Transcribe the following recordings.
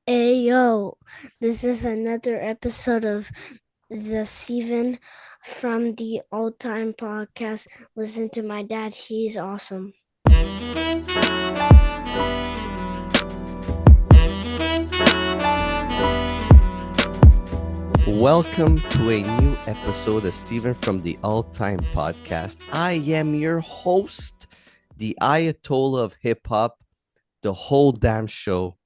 Hey yo, this is another episode of the Steven from the Old Time Podcast. Listen to my dad, he's awesome. Welcome to a new episode of Steven from the All Time Podcast. I am your host, the Ayatollah of Hip Hop, the whole damn show,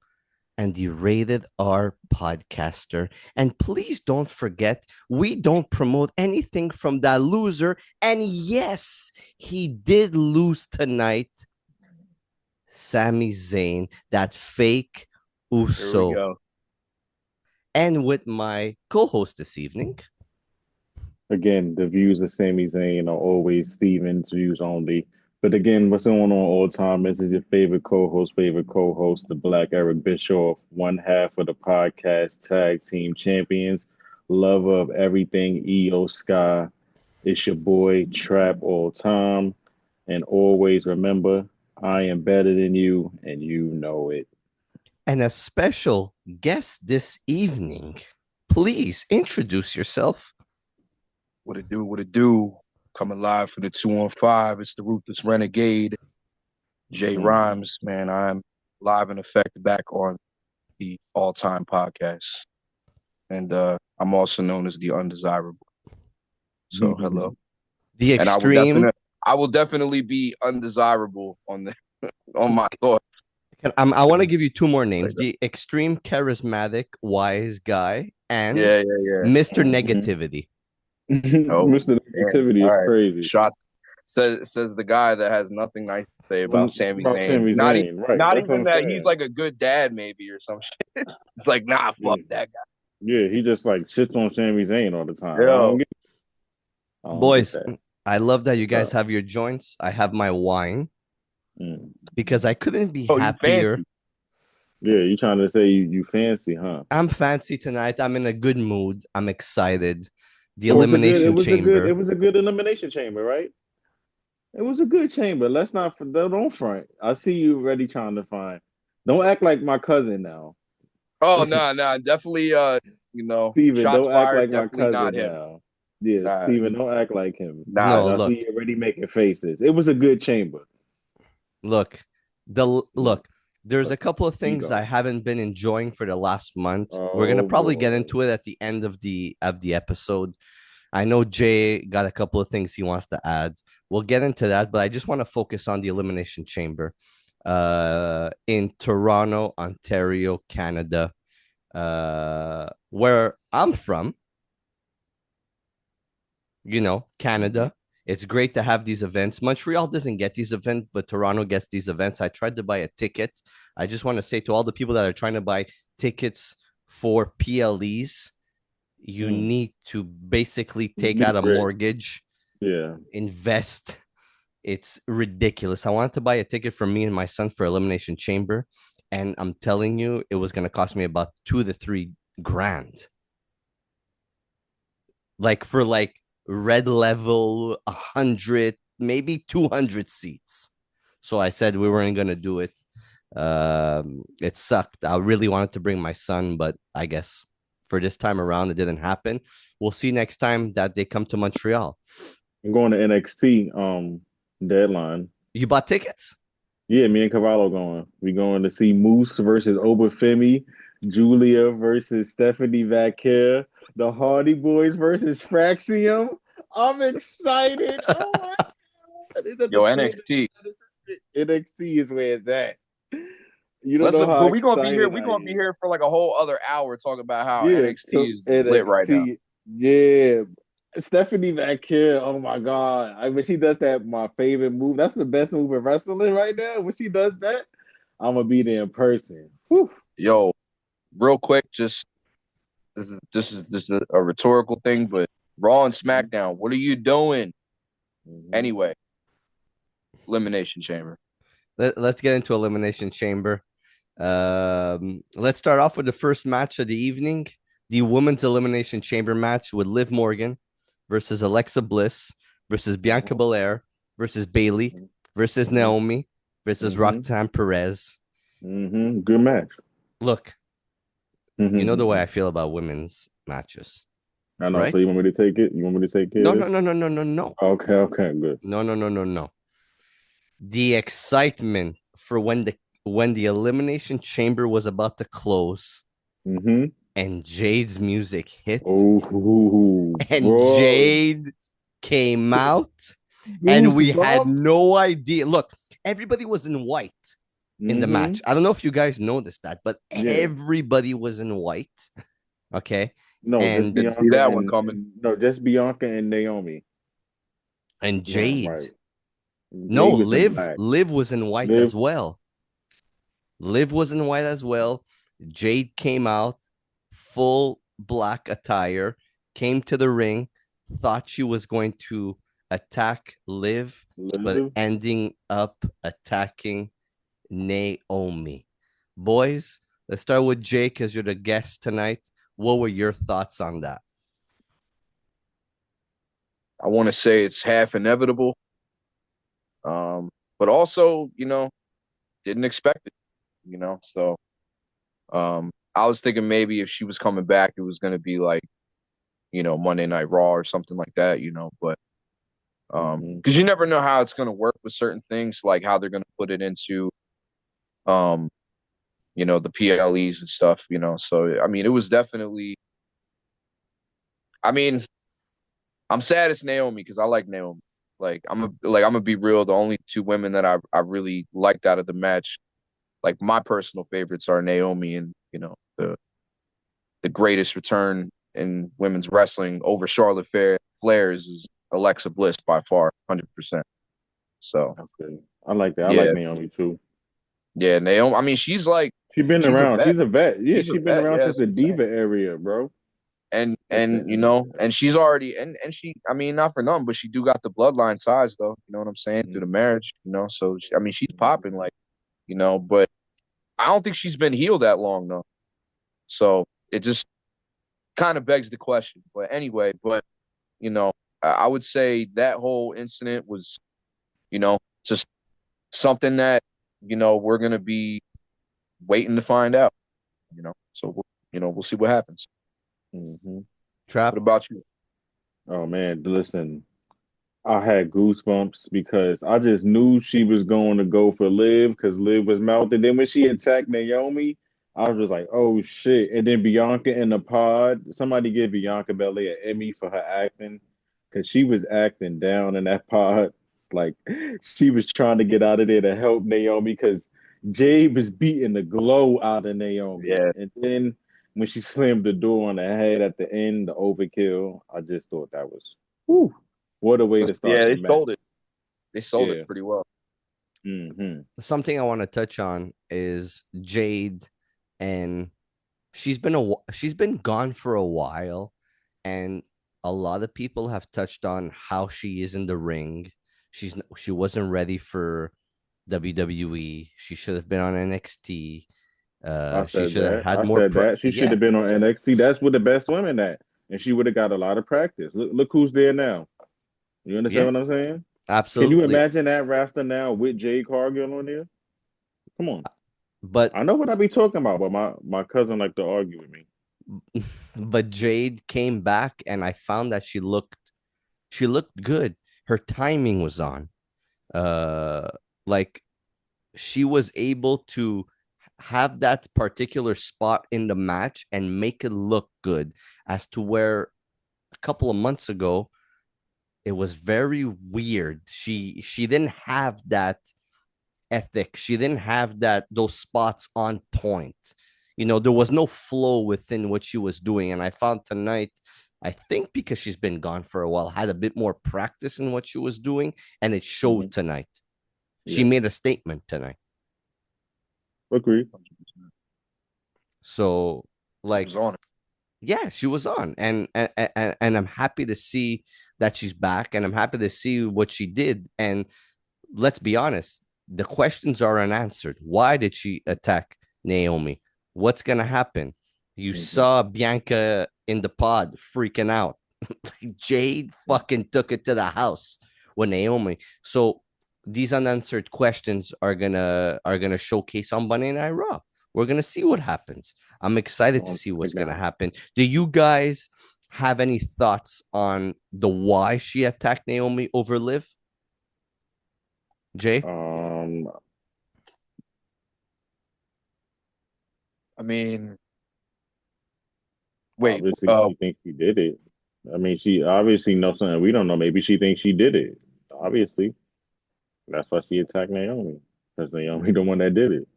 and the Rated R podcaster. And please don't forget, we don't promote anything from that loser. And yes, he did lose tonight. Sami Zayn, that fake Here we Uso. go. And with my co-host this evening. Again, the views of Sami Zayn are always Steven's views only. But again, what's going on all time? This is your favorite co-host, the Black Eric Bischoff, one half of the podcast tag team champions, lover of everything EO Sky. It's your boy Trap all time. And always remember, I am better than you, and you know it. And a special guest this evening. Please introduce yourself. What it do? What it do? Coming live for the 2-on-5. It's the Ruthless Renegade, Jay Rhymes. Man, I'm live in effect back on the all-time podcast. And I'm also known as the Undesirable. So hello. The And extreme. I will definitely be undesirable on the on my thought. I want to give you two more names: the extreme charismatic wise guy and Yeah. Mr. Negativity. Mr. Negativity is All right. crazy. Shot says the guy that has nothing nice to say about Sami About Zayn. Sami Not, Zayn, right. not That's even what I'm that saying. he's like a good dad, maybe, or some shit. It's like, nah, fuck that guy. Yeah, he just like shits on Sami Zayn all the time. Yo. I don't get it. Boys, get that. I love that you guys have your joints. I have my wine because I couldn't be happier. Yeah, you trying to say you fancy, huh? I'm fancy tonight. I'm in a good mood. I'm excited. The Elimination Chamber. It was a good elimination chamber, right? It was a good chamber. Let's not don't front. I see you already trying to find. Don't act like my cousin now. Oh, nah, definitely. Steven, shots don't act fired. like my Definitely not cousin him. now. Yeah, Nah, Steven, don't act like him. Nah, No, I look. see you already making faces. It was a good chamber. Look. There's a couple of things I haven't been enjoying for the last month. We're gonna probably get into it at the end of the episode. I know Jay got a couple of things he wants to add. We'll get into that, but I just want to focus on the Elimination Chamber in Toronto, Ontario, Canada, where I'm from. Canada. It's great to have these events. Montreal doesn't get these events, but Toronto gets these events. I tried to buy a ticket. I just want to say to all the people that are trying to buy tickets for PLEs, you need to basically take out a mortgage, invest. It's ridiculous. I wanted to buy a ticket for me and my son for Elimination Chamber, and I'm telling you, it was going to cost me about $2,000 to $3,000. Like for red level 100, maybe 200 seats. So I said we weren't going to do it. It sucked. I really wanted to bring my son, but I guess for this time around, it didn't happen. We'll see next time that they come to Montreal. I'm going to NXT deadline. You bought tickets? Yeah, me and Cavallo going. We going to see Moose versus Obafemi, Julia versus Stephanie Vaquer, the Hardy Boys versus Fraxium. I'm excited. Oh my God. Yo, NXT. NXT is where it's at. You don't know how but we're gonna be here. excited We're gonna be here for like a whole other hour talking about how Yeah, NXT is NXT, lit right now. Yeah. Stephanie Vaquer, oh my God. When she does that, my favorite move. That's the best move in wrestling right now. When she does that, I'm gonna be there in person. Whew. Yo, real quick, this is a rhetorical thing, but Raw and SmackDown, what are you doing? Anyway, Elimination Chamber. Let's get into Elimination Chamber. Let's start off with the first match of the evening, the Women's Elimination Chamber match with Liv Morgan versus Alexa Bliss versus Bianca Belair versus Bayley versus Naomi versus Roxanne Perez. Good match. Look, You know the way I feel about women's matches, I know. right? So you want me to take it? You want me to take No, care of no, it? no, no, no, no, no. Okay, good. No. The excitement for when the Elimination Chamber was about to close Mm-hmm. and Jade's music hit Oh, and bro. Jade came out and we had Goosebumps. no idea. Look, everybody was in white in the Mm-hmm. match. I don't know if you guys noticed that, but Yeah. everybody was in white. Okay. No, just And Didn't see Bianca that one and, coming. and no, just Bianca and Naomi. Yeah, Jade. right. No, Jay was in Liv. black. Liv was in white Liv. as well. Liv was in white as well. Jade came out full black attire, came to the ring, thought she was going to attack Liv, but Liv. ending up attacking Naomi. Boys, let's start with Jake because you're the guest tonight. What were your thoughts on that? I want to say it's half inevitable, but also, didn't expect it. So I was thinking maybe if she was coming back, it was going to be like, Monday Night Raw or something like that. But Mm-hmm. because you never know how it's going to work with certain things, like how they're going to put it into, um, the PLEs and stuff. So I mean, it was definitely. I mean, I'm sad it's Naomi because I like Naomi. I'm gonna be real. The only two women that I really liked out of the match, like my personal favorites, are Naomi and the greatest return in women's wrestling over Charlotte Flair is Alexa Bliss by far, 100%. So Okay. I like that. I like yeah, Naomi too. yeah, Naomi. I mean, she's like She been she's a around. vet. She's a vet. Yeah, She's a she been vet. around Yeah, since that's what the I'm saying. diva area, bro. And Since the, and and she's already and she. I mean, not for nothing, but she do got the bloodline ties though. You know what I'm saying through the marriage. So I mean, she's popping like but I don't think she's been healed that long though. So it just kind of begs the question. But anyway, you know, I would say that whole incident was, just something that, we're gonna be waiting to find out. So we'll see what happens. mm-hmm. What Trap. about you? Oh man, listen. I had goosebumps because I just knew she was going to go for Liv because Liv was melted. Then when she attacked Naomi, I was just like, oh shit. And then Bianca in the pod, somebody give Bianca Belair an Emmy for her acting because she was acting down in that pod. Like she was trying to get out of there to help Naomi because Jade was beating the glow out of Naomi. Yeah, And then when she slammed the door on her head at the end, the overkill, I just thought that was, whew. What a way to start yeah, the they match. sold it. They sold it Yeah. pretty well. Mm-hmm. Something I want to touch on is Jade, and she's been gone for a while, and a lot of people have touched on how she is in the ring. She wasn't ready for WWE. She should have been on NXT. I She said should have that. had I more. said that. She should Yeah, have been on NXT. That's where the best women at. And she would have got a lot of practice. Look who's there now. You understand yeah, what I'm saying? Can you absolutely. imagine that roster now with Jade Cargill on there? Come on. But I know what I be talking about, but my cousin like to argue with me. but Jade came back, and I found that she looked good. Her timing was on. Uh, like she was able to have that particular spot in the match and make it look good, as to where a couple of months ago it was very weird. She didn't have that ethic. She didn't have those spots on point. There was no flow within what she was doing. And I found tonight, I think because she's been gone for a while, had a bit more practice in what she was doing, and it Mm-hmm. showed tonight. She Yeah. made a statement tonight. Agree. So, She like, was on it. yeah, she was on, and I'm happy to see that she's back, and I'm happy to see what she did. And let's be honest, the questions are unanswered. Why did she attack Naomi? What's gonna happen? You Mm-hmm. saw Bianca in the pod freaking out. Jade fucking took it to the house with Naomi. So these unanswered questions are gonna showcase on Monday Night Raw. We're gonna see what happens. I'm excited to On see what's gonna SmackDown. happen. Do you guys have any thoughts on the why she attacked Naomi over Liv? Jay? I mean, wait, Obviously, she thinks she did it. I mean, she obviously knows something we don't know. Maybe she thinks she did it. Obviously, that's why she attacked Naomi, because Naomi the one that did it.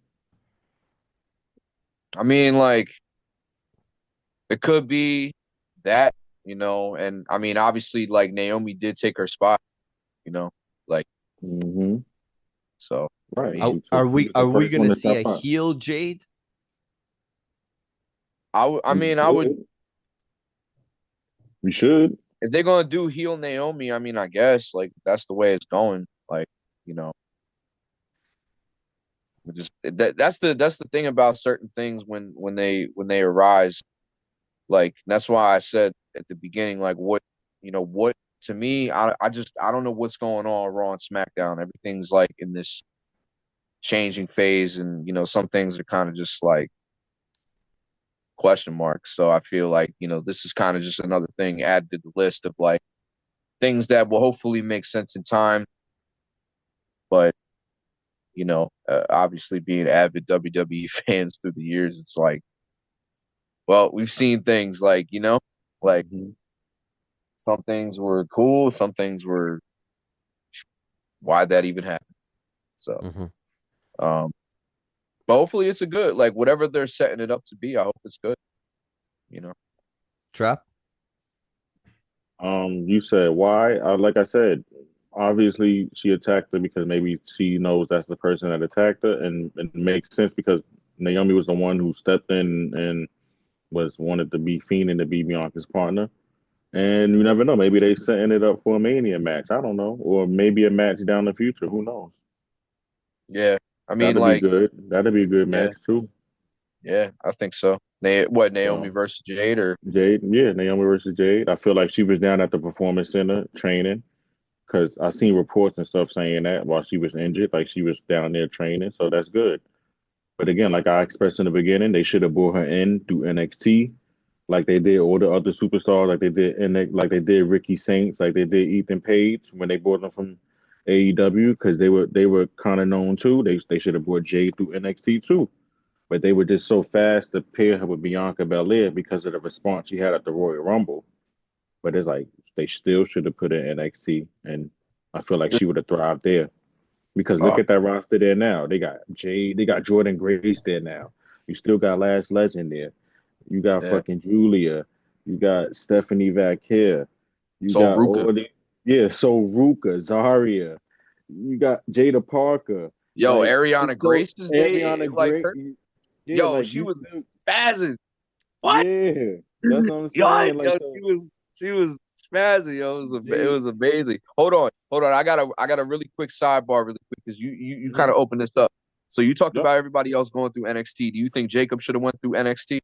I mean, like it could be that, you know, and I mean, obviously, like Naomi did take her spot, you know, like Hmm. so. I Right. mean, She was the Are we first one gonna to see step a up. heel Jade? I We mean, I would should. We should. if they're gonna do heel Naomi. I mean, I guess like that's the way it's going. Like, you know, just that's the thing about certain things when they arise. Like that's why I said at the beginning, like what to me, I don't know what's going on Raw and SmackDown. Everything's like in this changing phase, and you know some things are kind of just like question marks. So I feel like this is kind of just another thing added to the list of like things that will hopefully make sense in time. But obviously being avid WWE fans through the years, it's like, well, we've seen things like like Mhm. some things were cool, some things were why that even happened. So, Mhm. um, but hopefully it's a good like whatever they're setting it up to be. I hope it's good. You know, Trap? You said why? Like I said, obviously she attacked her because maybe she knows that's the person that attacked her, and it makes sense because Naomi was the one who stepped in and was wanted to be fiending to be Bianca's partner. And you never know, maybe they setting it up for a Mania match. I don't know, or maybe a match down the future. Who knows? yeah. I mean, That'd be like, good. That'd be a good yeah, match too. yeah. I think so. Naomi So versus Jade or Jade, yeah, Naomi versus Jade. I feel like she was down at the Performance Center training because I seen reports and stuff saying that while she was injured, like she was down there training. So that's good. But again, like I expressed in the beginning, they should have brought her in through NXT, like they did all the other superstars, like they did like they did Ricky Saints, like they did Ethan Page when they brought them from AEW because they were kind of known too. They should have brought Jade through NXT too, but they were just so fast to pair her with Bianca Belair because of the response she had at the Royal Rumble. But it's like they still should have put her in NXT, and I feel like just she would have thrived there. Because look uh, at that roster there now. They got Jade, they got Jordan Grace there now. You still got Last Legend there. You got yeah. fucking Julia. You got Stephanie Vaquer. You So got Ruka, all the yeah, so Ruka, Zaria. You got Jada Parker. yo, Like Ariana it's so Grace is they Ariana like Great. her. Yeah, Yo, like she you was still spazzing. What? yeah. That's what I'm Yo, saying. Like yo, so she was spazzing. Yo, it Jade. was amazing. Hold on. I got a really quick sidebar, really quick, because you kind Mhm. of opened this up. So you talked Yep. about everybody else going through NXT. Do you think Jacob should have went through NXT?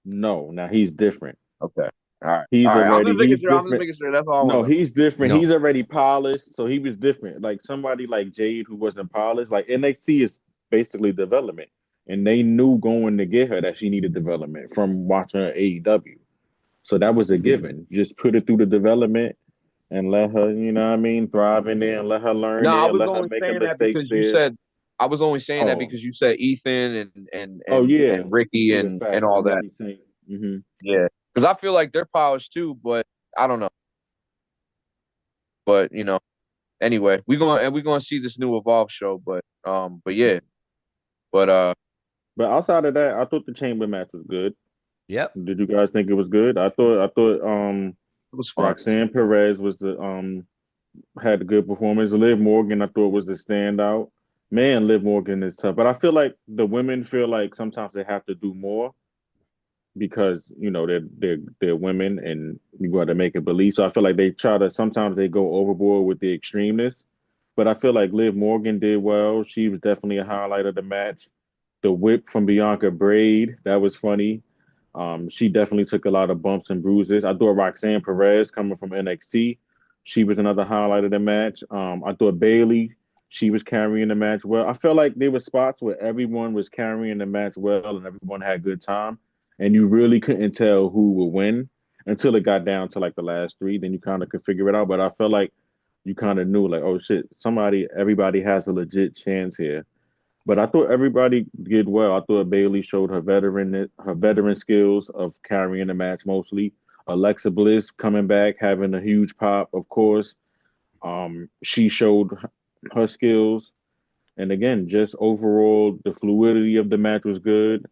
No, now he's different. Okay, all He's right. already he's I'm just different. making sure. That's all I want No, to know. he's different. No. He's already polished, so he was different. Like somebody like Jade who wasn't polished. Like NXT is basically development, and they knew going to get her that she needed development from watching her AEW. So that was a given. Just put her through the development and let her, you know what I mean, thrive in there and let her learn No, I there and was let her only make her saying that mistakes because you there. said I was only saying that Oh, because you said Ethan and oh yeah, Ricky yeah, and facts. all And that. Ricky Saint. Hmm. Yeah, because I feel like they're polished too, but I don't know. But anyway, we're gonna see this new Evolve show. But yeah, but But outside of that, I thought the chamber match was good. Yep. Did you guys think it was good? I thought it was fun. Roxanne Perez was the had a good performance. Liv Morgan I thought was the standout. Man, Liv Morgan is tough. But I feel like the women feel like sometimes they have to do more because, they're women and you got to make it believe. So I feel like they try to sometimes they go overboard with the extremeness. But I feel like Liv Morgan did well. She was definitely a highlight of the match. The whip from Bianca Braid, that was funny. She definitely took a lot of bumps and bruises. I thought Roxanne Perez coming from NXT, she was another highlight of the match. I thought Bailey She was carrying the match well. I felt like there were spots where everyone was carrying the match well and everyone had a good time, and you really couldn't tell who would win until it got down to like the last three. Then you kind of could figure it out. But I felt like you kind of knew, like, oh shit, everybody has a legit chance here. But I thought everybody did well. I thought Bailey showed her veteran skills of carrying the match mostly. Alexa Bliss coming back, having a huge pop, of course. She showed her skills, and again, just overall, the fluidity of the match was good.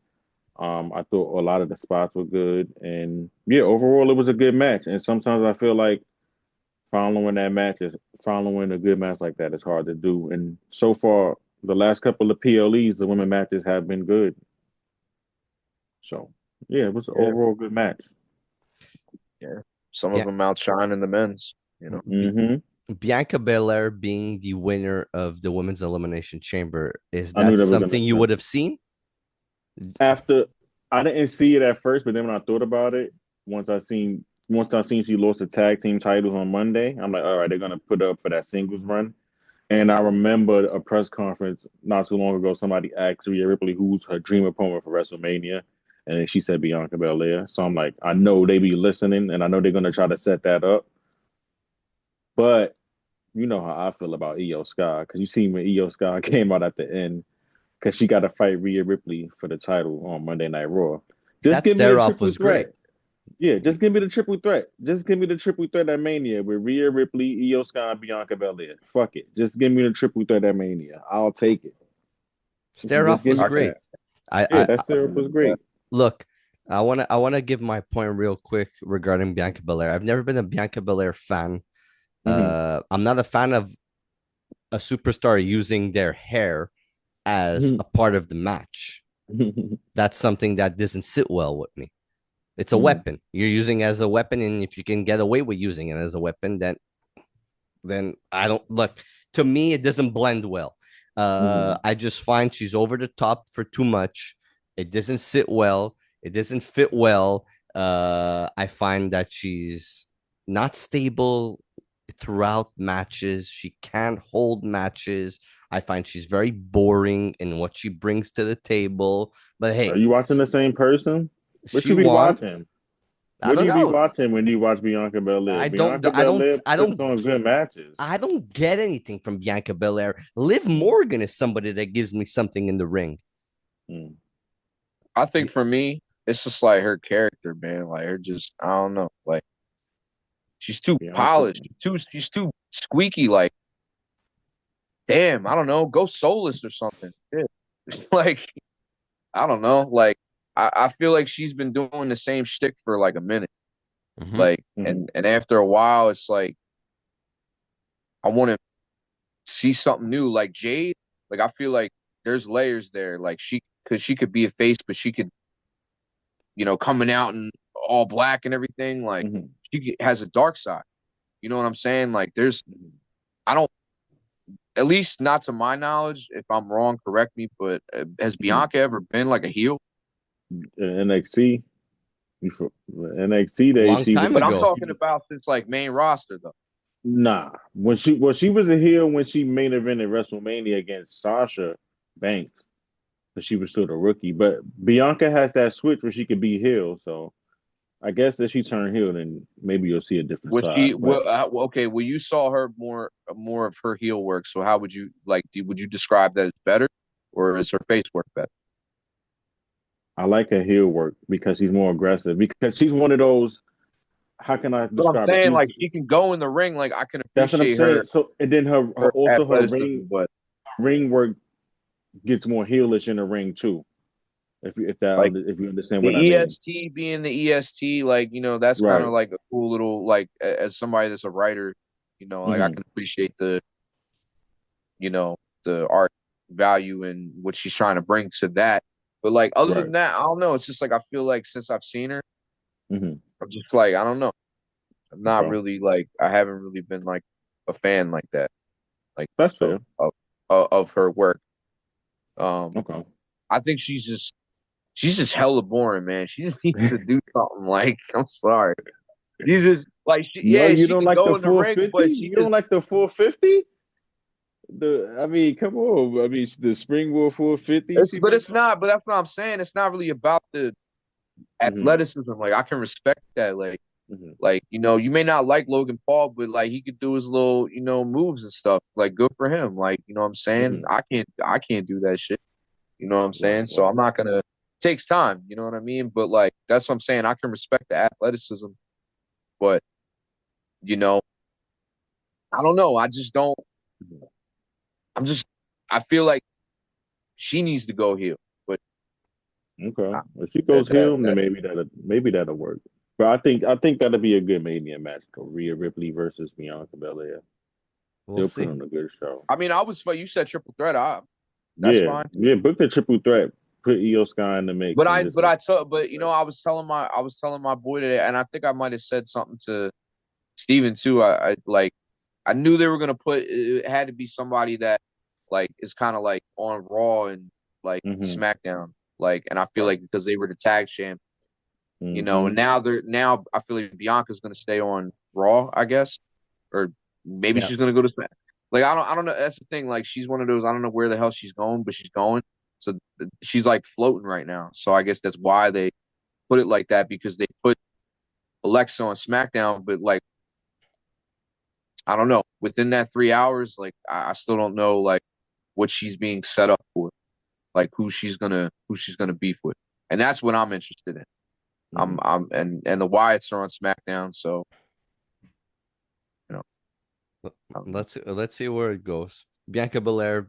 I thought a lot of the spots were good, and yeah, overall, it was a good match. And sometimes I feel like following a good match like that is hard to do. And so far, the last couple of PLEs, the women matches have been good. So yeah, it was an overall good match. Yeah, some Yeah. of them outshining the men's. You know, Mm-hmm. Bianca Belair being the winner of the Women's Elimination Chamber, is I knew that that was gonna something you happen. would have seen? After I didn't see it at first, but then when I thought about it, once I seen she lost the tag team titles on Monday, I'm like, all right, they're gonna put up for that singles run. And I remember a press conference not too long ago. Somebody asked Rhea Ripley who's her dream opponent for WrestleMania, and then she said Bianca Belair. So I'm like, I know they be listening, and I know they're gonna try to set that up. But you know how I feel about Io Sky, because you see when Io Sky came out at the end, because she got to fight Rhea Ripley for the title on Monday Night Raw. Just That give me a stare off triple was great. threat. Yeah, just give me the triple threat. Just give me the triple threat at Mania with Rhea Ripley, Io Sky, and Bianca Belair. Fuck it. Just give me the triple threat at Mania. I'll take it. Stare Just off give was me great. that. I That syrup was great. look. I wanna give my point real quick regarding Bianca Belair. I've never been a Bianca Belair fan. I'm not a fan of a superstar using their hair as a part of the match. That's something that doesn't sit well with me. It's a weapon. You're using it as a weapon, and if you can get away with using it as a weapon, then I don't look. To me, it doesn't blend well. I just find she's over the top for too much. It doesn't sit well. It doesn't fit well. I find that she's not stable throughout matches. She can't hold matches. I find she's very boring in what she brings to the table. But Are hey, you watching the same person? What she you be won. watching? I What do don't you be know. watching when you watch Bianca Belair? I don't. Bianca I don't. Belair I puts don't. on good matches. I don't get anything from Bianca Belair. Liv Morgan is somebody that gives me something in the ring. Mm. I think for me, it's just like her character, man. Like her, just I don't know. Like she's too Bianca. polished. She's too squeaky. Like damn, I don't know. Go soulless or something. Yeah. It's like I don't know. Like I feel like she's been doing the same shtick for like a minute. Like and after a while, it's like I want to see something new. Like Jade, like I feel like there's layers there. Like because she could be a face, but she could, coming out in all black and everything. Like she has a dark side. You know what I'm saying? Like I don't, at least not to my knowledge. If I'm wrong, correct me. But has Bianca ever been like a heel? NXT. NXT days Long she time But I'm ago. talking about since like main roster though. Nah. She was a heel when she main evented WrestleMania against Sasha Banks, but she was still a rookie. But Bianca has that switch where she could be heel, so I guess if she turned heel, then maybe you'll see a different Was side. she But okay? Well, you saw her more of her heel work. So how would you would you describe that as better, or is her face work better? I like her heel work because she's more aggressive. Because she's one of those. How can I But I'm describe it? saying like she can go in the ring. Like I can That's what I'm appreciate saying. So and then her her athleticism, but ring work gets more heelish in the ring too. like If you understand the what I mean. EST being the EST, like that's kind Right. of like a cool little like as somebody that's a writer, like I can appreciate the art value and what she's trying to bring to that. But like other Right. than that, I don't know. It's just like I feel like since I've seen her, Mm-hmm. I'm just like I don't know. I'm not Okay. really like I haven't really been like a fan like that, like That's fair. of her work. Okay. I think she's just hella boring, man. She just needs to do something. Like I'm sorry, she's just like No, you she don't can like go the in the ring, 450? but she You just don't like the 450? I mean, come on. I mean, the Springboard 450. But it's not. But that's what I'm saying. It's not really about the athleticism. Like I can respect that. Like you may not like Logan Paul, but like he could do his little moves and stuff. Like good for him. Like you know what I'm saying. I can't do that shit. You know what I'm saying. So I'm not gonna. It takes time. You know what I mean. But like that's what I'm saying. I can respect the athleticism, but you know I don't know. I just don't. I'm just. I feel like she needs to go heel. But Okay. I, If she that, goes that, heel, then that, maybe that'll work. But I think that'll be a good Mania match. Though. Rhea Ripley versus Bianca Belair. We'll They'll put see. on a good show. I mean, you said triple threat. That's Yeah, fine. yeah. Book the triple threat. Put Io Sky in the mix and just like. I was telling my boy today, and I think I might have said something to Steven too. I knew they were gonna put it had to be somebody that like is kind of like on Raw and like Mm-hmm. SmackDown, like, and I feel like because they were the tag champ, and Mm-hmm. now I feel like Bianca's gonna stay on Raw, I guess, or maybe Yeah. she's gonna go to Smack. Like I don't know. That's the thing. Like she's one of those. I don't know where the hell she's going, but she's going. So she's like floating right now. So I guess that's why they put it like that because they put Alexa on SmackDown, but like I don't know. Within that 3 hours, like I still don't know like what she's being set up for, like who she's gonna beef with, and that's what I'm interested in. And the Wyatts are on SmackDown, so you know. Let's see where it goes. Bianca Belair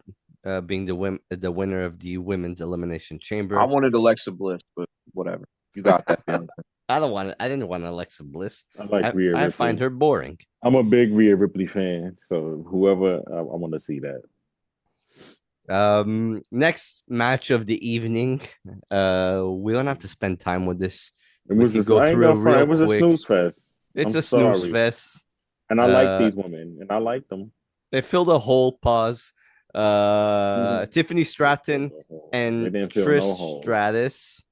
being the winner of the women's elimination chamber. I wanted Alexa Bliss, but whatever. You got that, Bianca. I didn't want Alexa Bliss. I like Rhea I Ripley. find her boring. I'm a big Rhea Ripley fan, so whoever I want to see that. Next match of the evening. We don't have to spend time with this. It We was could go I ain't through it gonna front. real It was a quick. snooze fest. It's I'm a snooze sorry, fest. and I like these women, and I like them. They filled a hole. Pause. Tiffany Stratton They and didn't fill no Trish hole. Stratus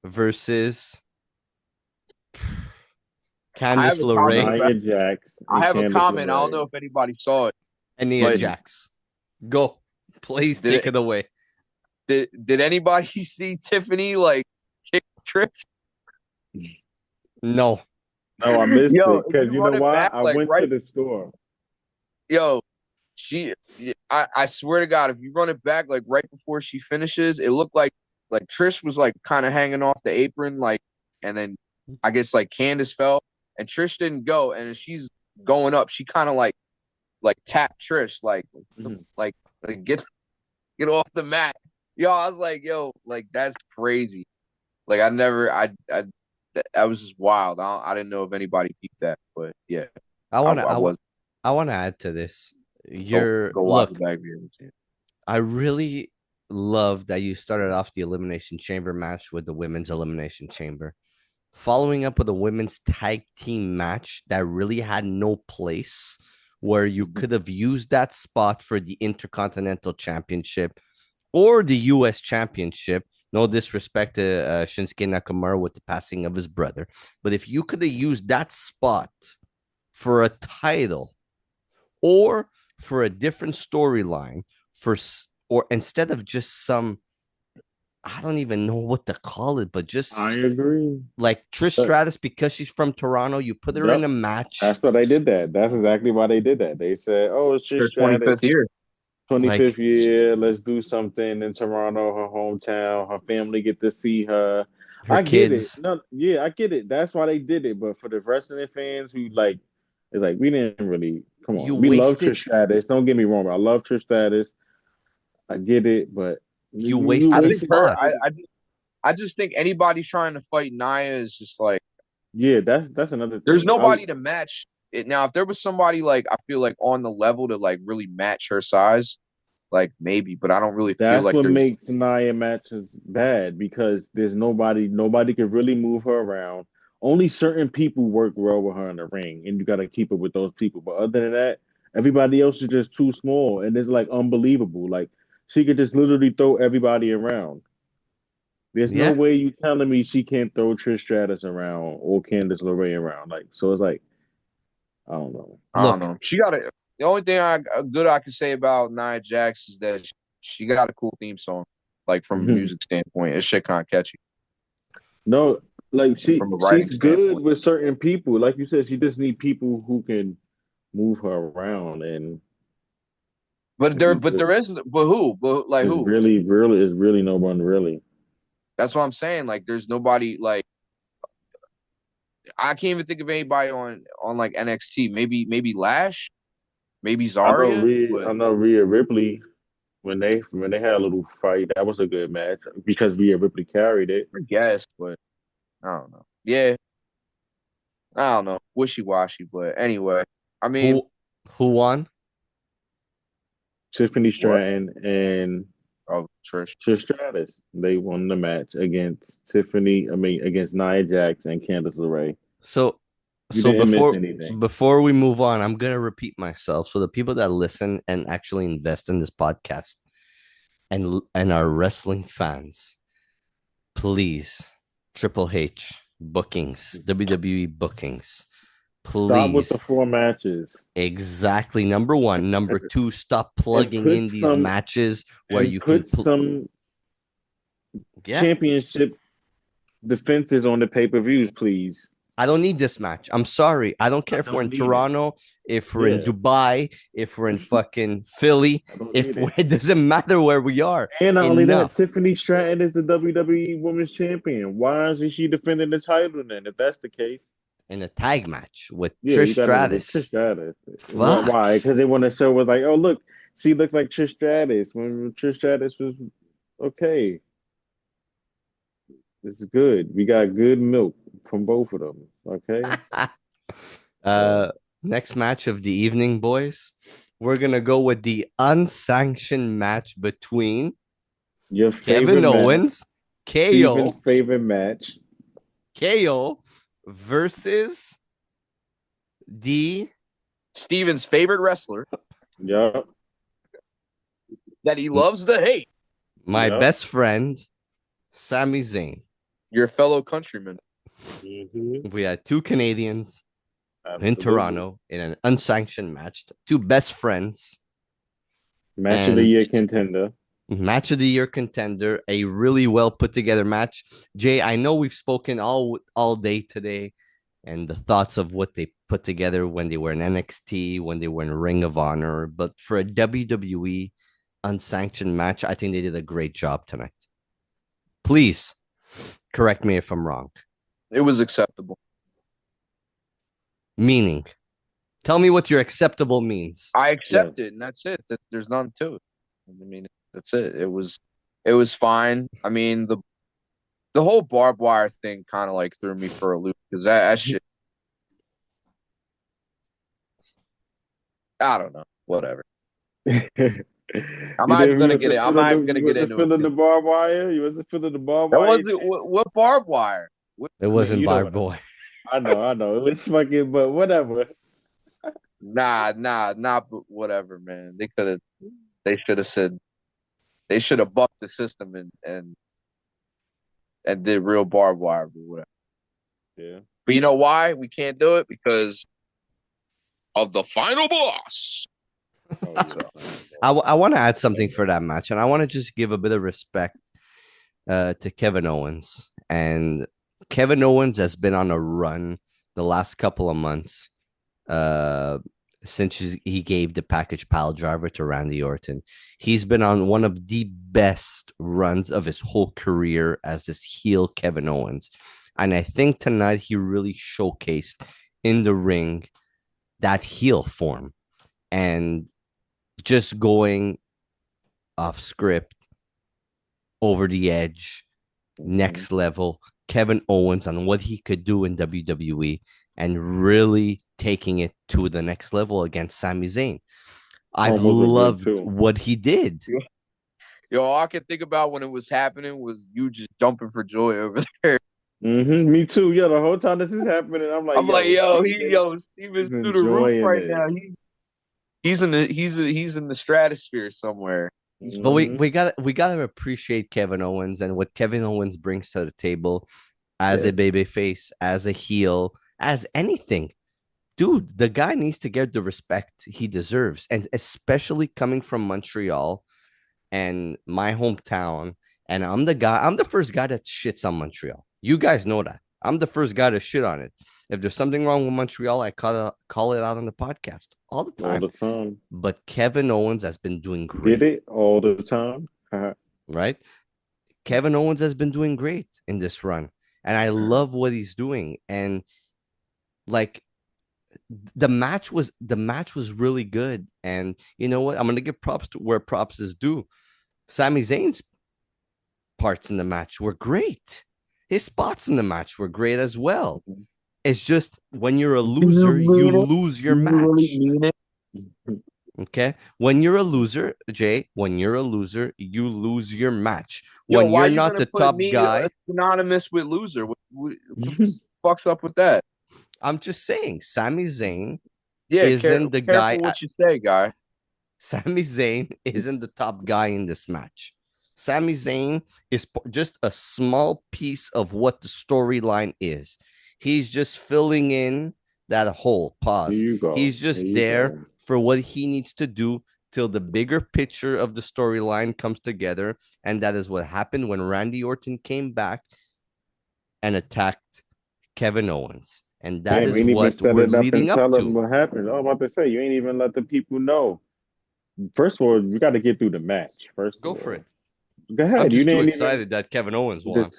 versus I Candice have a comment. LeRae Nia Jax I and have a Candice comment. I don't LeRae. know if anybody saw it, and Nia but Jax. Go. Please did take it, it away. did anybody see Tiffany like kick Trish? No. No, I missed Yo, it if because you you know run it why? back, I like went to right, the store. yo, I swear to God, if you run it back like right before she finishes, it looked like Trish was like kind of hanging off the apron, like, and then I guess like Candace fell, and Trish didn't go, and as she's going up, she kind of like tapped Trish, Mhm. like get off the mat. Yo, I was like, yo, like that's crazy. Like that was just wild. I didn't know if anybody peeped that, but yeah, I I, want to I was. I want to add to this. Go You're go watch the look, back video. I really love that you started off the elimination chamber match with the women's elimination chamber. Following up with a women's tag team match that really had no place where you could have used that spot for the Intercontinental Championship or the US Championship. No disrespect to Shinsuke Nakamura with the passing of his brother. But if you could have used that spot for a title or for a different storyline, or instead of just some, I don't even know what to call it, but just I agree. like Trish But, Stratus, because she's from Toronto, you put her in yep, a match. that's why they did that. That's exactly why they did that. They said, "Oh, it's Her just Stratus, 25th year. 25th Like year. Let's do something in Toronto, her hometown. Her family get to see her." her I get it. kids. No, yeah, I get it. That's why they did it. But for the wrestling fans who like, it's like we didn't really come You on. We love wasted Trish Stratus. Don't get me wrong. I love Trish Stratus. I get it, but you you I wasted a think her. wasted. spot. I just think anybody trying to fight Nia is just like Yeah, that's another there's thing. nobody to match it. Now, if there was somebody like I feel like on the level to like really match her size, like maybe, but I don't really feel That's like what there's. makes Nia matches bad because there's nobody can really move her around. Only certain people work well with her in the ring, and you got to keep it with those people. But other than that, everybody else is just too small, and it's like unbelievable. Like she could just literally throw everybody around. There's no Yeah. way you telling me she can't throw Trish Stratus around or Candice LeRae around. Like so, it's like I don't know. I don't Look, know. She got to. The only thing good I can say about Nia Jax is that she got a cool theme song, like from a music standpoint. It's shit kind of catchy. No, like From a writing she's good standpoint. with certain people. Like you said, she just need people who can move her around, and But there is, but who? But like it's who? really no one really. That's what I'm saying. Like, there's nobody like I can't even think of anybody on like NXT. Maybe Lash, maybe Zarya. I But know Rhea Ripley when they had a little fight, that was a good match because Rhea Ripley carried it. I guess, but I don't know. Yeah, I don't know. Wishy washy, but anyway. I mean, Who won? Tiffany what? Stratton and Oh, Trish. Trish Stratus. They won the match against Nia Jax and Candice LeRae. So You so didn't miss anything. before we move on, I'm gonna repeat myself. So the people that listen and actually invest in this podcast and are wrestling fans, please, Triple H bookings, WWE bookings, Stop with please. the 4 matches. Exactly. Number one. Number two, stop plugging put in these some- matches where And you can put some yeah. championship defenses on the pay-per-views, please. I don't need this match. I'm sorry. I don't care if we're in Toronto, if we're in Dubai, if we're in fucking Philly, it doesn't matter where we are. And not only that, Tiffany Stratton is the WWE Women's Champion. Why isn't she defending the title then? If that's the case, in a tag match with you Trish gotta with Stratus. Trish Stratus. Fuck. Why? Because they want to show was like, oh look, she looks like Trish Stratus when Trish Stratus was okay. It's good. We got good milk from both of them. Okay. Next match of the evening, boys. We're gonna go with the unsanctioned match between your Kevin Owens, KO, Steven's favorite match, KO versus Steven's favorite wrestler. Yep. That he loves to hate. My best friend, Sami Zayn. Your fellow countryman. We had two Canadians in Toronto in an unsanctioned match. Two best friends. Match of the year contender. Match of the year contender. A really well put together match. Jay, I know we've spoken all day today and the thoughts of what they put together when they were in NXT, when they were in Ring of Honor. But for a WWE unsanctioned match, I think they did a great job tonight. Please correct me if I'm wrong. It was acceptable. Meaning, tell me what your acceptable means. I accept it, and that's it. There's nothing to it. I mean, that's it. It was fine. I mean, the whole barbed wire thing kind of like threw me for a loop because that shit. I don't know. Whatever. I'm not even gonna get it. I'm not even gonna get into it. Feeling the barbed wire? You wasn't feeling the barbed wire? What barbed wire? It wasn't barbed wire. I know. It was fucking, but whatever. Nah, but whatever, man. They should have said, they should have bucked the system and did real barbed wire, but whatever. Yeah. But you know why we can't do it? Because of the final boss. I want to add something for that match, and I want to just give a bit of respect to Kevin Owens. And Kevin Owens has been on a run the last couple of months since he gave the package pile driver to Randy Orton. He's been on one of the best runs of his whole career as this heel Kevin Owens. And I think tonight he really showcased in the ring that heel form and just going off script, over the edge, next level. Kevin Owens on what he could do in WWE and really taking it to the next level against Sami Zayn. I've loved what he did. Yo, all I can think about when it was happening was you just jumping for joy over there. Me too. Yeah, the whole time this is happening, I'm like, Steven's through the roof right now. He's in the stratosphere somewhere. But we gotta appreciate Kevin Owens and what Kevin Owens brings to the table as a babyface, as a heel, as anything. dude, the guy needs to get the respect he deserves, and especially coming from Montreal and my hometown. And I'm the first guy that shits on Montreal. You guys know that. I'm the first guy to shit on it. If there's something wrong with Montreal, I call it out on the podcast all the All time. the time. But Kevin Owens has been doing great. Get it? All the time. Right? Kevin Owens has been doing great in this run. And I love what he's doing. And like the match was really good. And you know what? I'm gonna give props to where props is due. Sami Zayn's parts in the match were great. His spots in the match were great as well. It's just when you're a loser, you lose your match. Really mean it? Okay. When you're a loser, Jay, when you're a loser, you lose your match. Yo, When why you're you not gonna the put top me guy, synonymous with loser? What the fuck's up with that? I'm just saying, Sami Zayn Yeah, isn't the guy. careful what you say, guy. Sami Zayn isn't the top guy in this match. Sami Zayn is just a small piece of what the storyline is. He's just filling in that hole. Pause. Here you go. He's just there for what he needs to do till the bigger picture of the storyline comes together. And that is what happened when Randy Orton came back and attacked Kevin Owens. And that is what we're leading up to. What happened. I was about to say, you ain't even let the people know. First of all, you got to get through the match. Go for it. Go ahead. I'm just too excited that Kevin Owens won.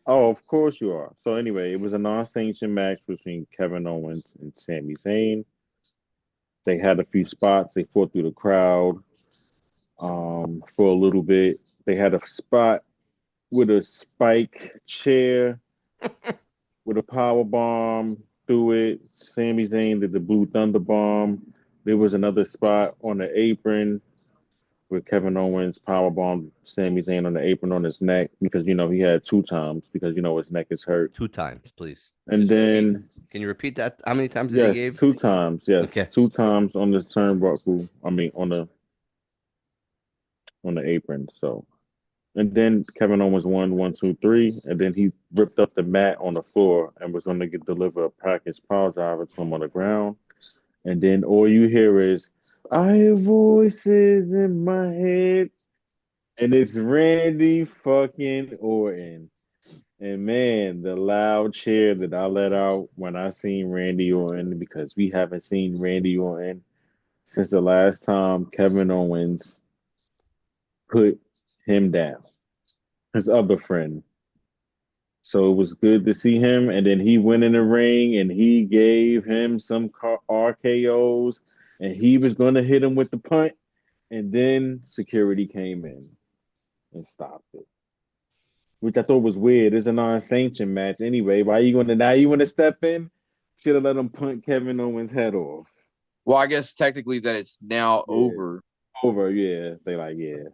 Oh, of course you are. So anyway, it was a non-sanctioned match between Kevin Owens and Sami Zayn. They had a few spots. They fought through the crowd for a little bit. They had a spot with a spike chair with a power bomb through it. Sami Zayn did the Blue Thunder bomb. There was another spot on the apron with Kevin Owens powerbombed Sami Zayn on the apron on his neck because he had 2 times because his neck is hurt. 2 times, please. And just then can you repeat that? How many times did he give? 2 times. Yes. Okay. 2 times on the turnbuckle. I mean on the apron. So, and then Kevin Owens won 1, 2, 3, and then he ripped up the mat on the floor and was going to deliver a package power driver to him on the ground. And then all you hear is, I hear voices in my head. And it's Randy fucking Orton. And man, the loud cheer that I let out when I seen Randy Orton, because we haven't seen Randy Orton since the last time Kevin Owens put him down, his other friend. So it was good to see him. And then he went in the ring and he gave him some RKOs and he was going to hit him with the punt. And then security came in and stopped it, which I thought was weird. It's a non-sanctioned match anyway. Why you want to step in? Should have let him punt Kevin Owens' head off. Well, I guess technically that it's now over. Over, yeah. Yeah.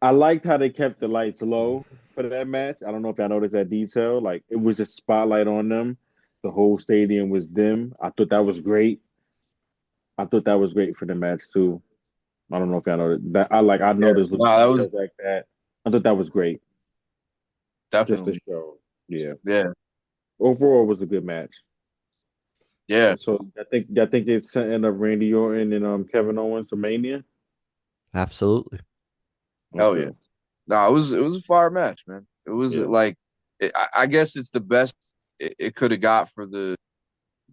I liked how they kept the lights low for that match. I don't know if y'all noticed that detail. Like, it was a spotlight on them. The whole stadium was dim. I thought that was great. I thought that was great for the match too. I don't know if y'all know that. I noticed that was like that. I thought that was great. Definitely. Just to show. Yeah. Yeah. Overall, it was a good match. Yeah. So I think it's setting up Randy Orton and Kevin Owens for Mania. Absolutely. Hell yeah. No, it was a fire match, man. It was I guess it's the best it could have got for the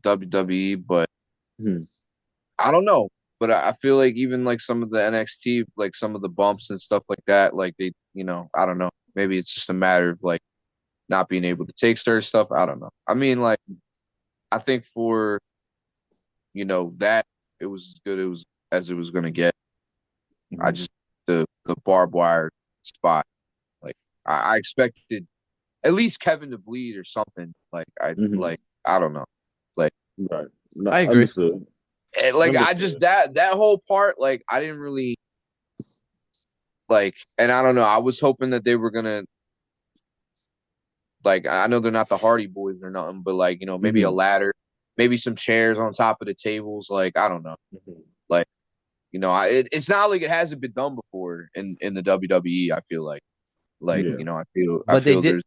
WWE, but I don't know. But I feel like even like some of the NXT, like some of the bumps and stuff like that, like they, I don't know. Maybe it's just a matter of like not being able to take certain stuff. I don't know. I mean, like, I think for, that it was as good as it was going to get. I just, the barbed wire spot, like, I expected at least Kevin to bleed or something. Like, I don't know. Like, right. No, I agree. Understood. Like, I just, that whole part, like, I didn't really, like, and I don't know. I was hoping that they were going to, like, I know they're not the Hardy Boys or nothing, but like, maybe a ladder, maybe some chairs on top of the tables. Like, I don't know. Like, it's not like it hasn't been done before in the WWE. I feel like, I feel they did.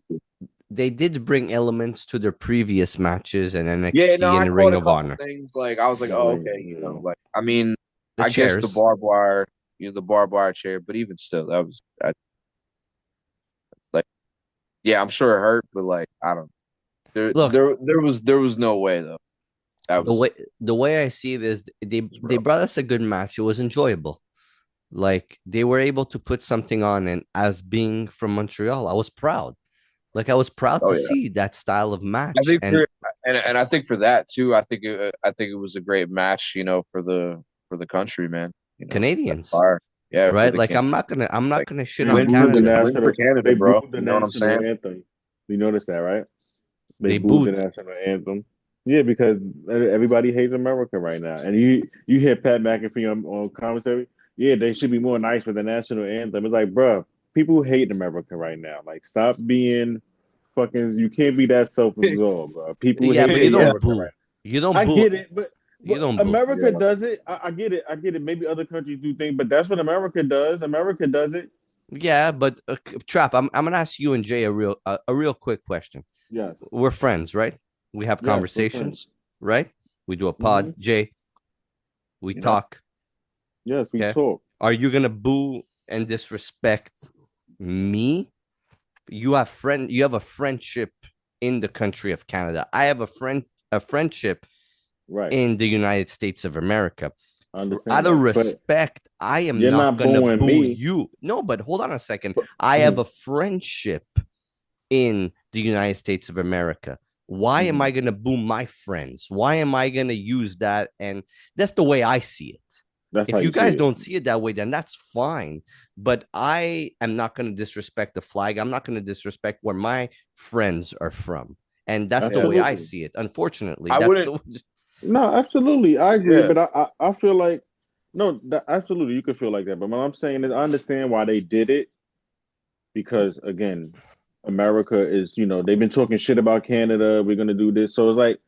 they did bring elements to their previous matches and Yeah, no, NXT I and caught Ring a of couple Honor. things. Like I was like, oh, Like, okay, like I mean, The I guess the chairs. barbed wire, the barbed wire chair, but even still, that was like, yeah, I'm sure it hurt, but like, I don't. Look, There was no way though. That the was way the way I see it is they rough. brought us a good match. It was enjoyable. Like they were able to put something on, and as being from Montreal, I was proud. Like I was proud Oh to yeah, see that style of I match. think And for and I think for that too. I think it was a great match. For the country, man. That's Canadians, fire. Yeah, for right? the Like can I'm not like gonna shit they on booed the Canada. win for national. Canada, They bro. booed the You know what I'm national saying? anthem. You notice that, right? They They booed the booed. national anthem. Yeah, because everybody hates America right now, and you hear Pat McAfee on commentary. Yeah, they should be more nice with the national anthem. It's like, bruh, people hate America right now. Like, stop being fucking. You can't be that self-absorbed, bro. People Yeah, hate but you don't Yeah, America boo. right You now. don't I boo. get it, but You don't boo. America yeah. does it. I get it. I get it. Maybe other countries do things, but that's what America does. America does it. Yeah, but Trap, I'm gonna ask you and Jay a real quick question. Yes, We're friends, right? We have yes, we're friends. conversations, right? We do a Hmm. pod. Jay, we You know, talk. Yes, we Okay. talk. Are you gonna boo and disrespect me? You have a friendship in the country of Canada. I have a friendship Right. in the United States of America. I Out understand of that, but respect, I am you're not not gonna booing boo me. you. No, but hold on a second. But I have mhm, a friendship in the United States of America. Why am mhm. I gonna boo my friends? Why am I gonna use that? And that's the way I see it. That's how If you you see guys it. don't see it that way, then that's fine. But I am not going to disrespect the flag. I'm not going to disrespect where my friends are from. And that's the yeah. way I Absolutely. see it. Unfortunately, I that's wouldn't. the No, absolutely. I agree, Yeah, but I feel like no, absolutely you could feel like that. But what I'm saying is I understand why they did it because again, America is, they've been talking shit about Canada. We're gonna do this. So it's like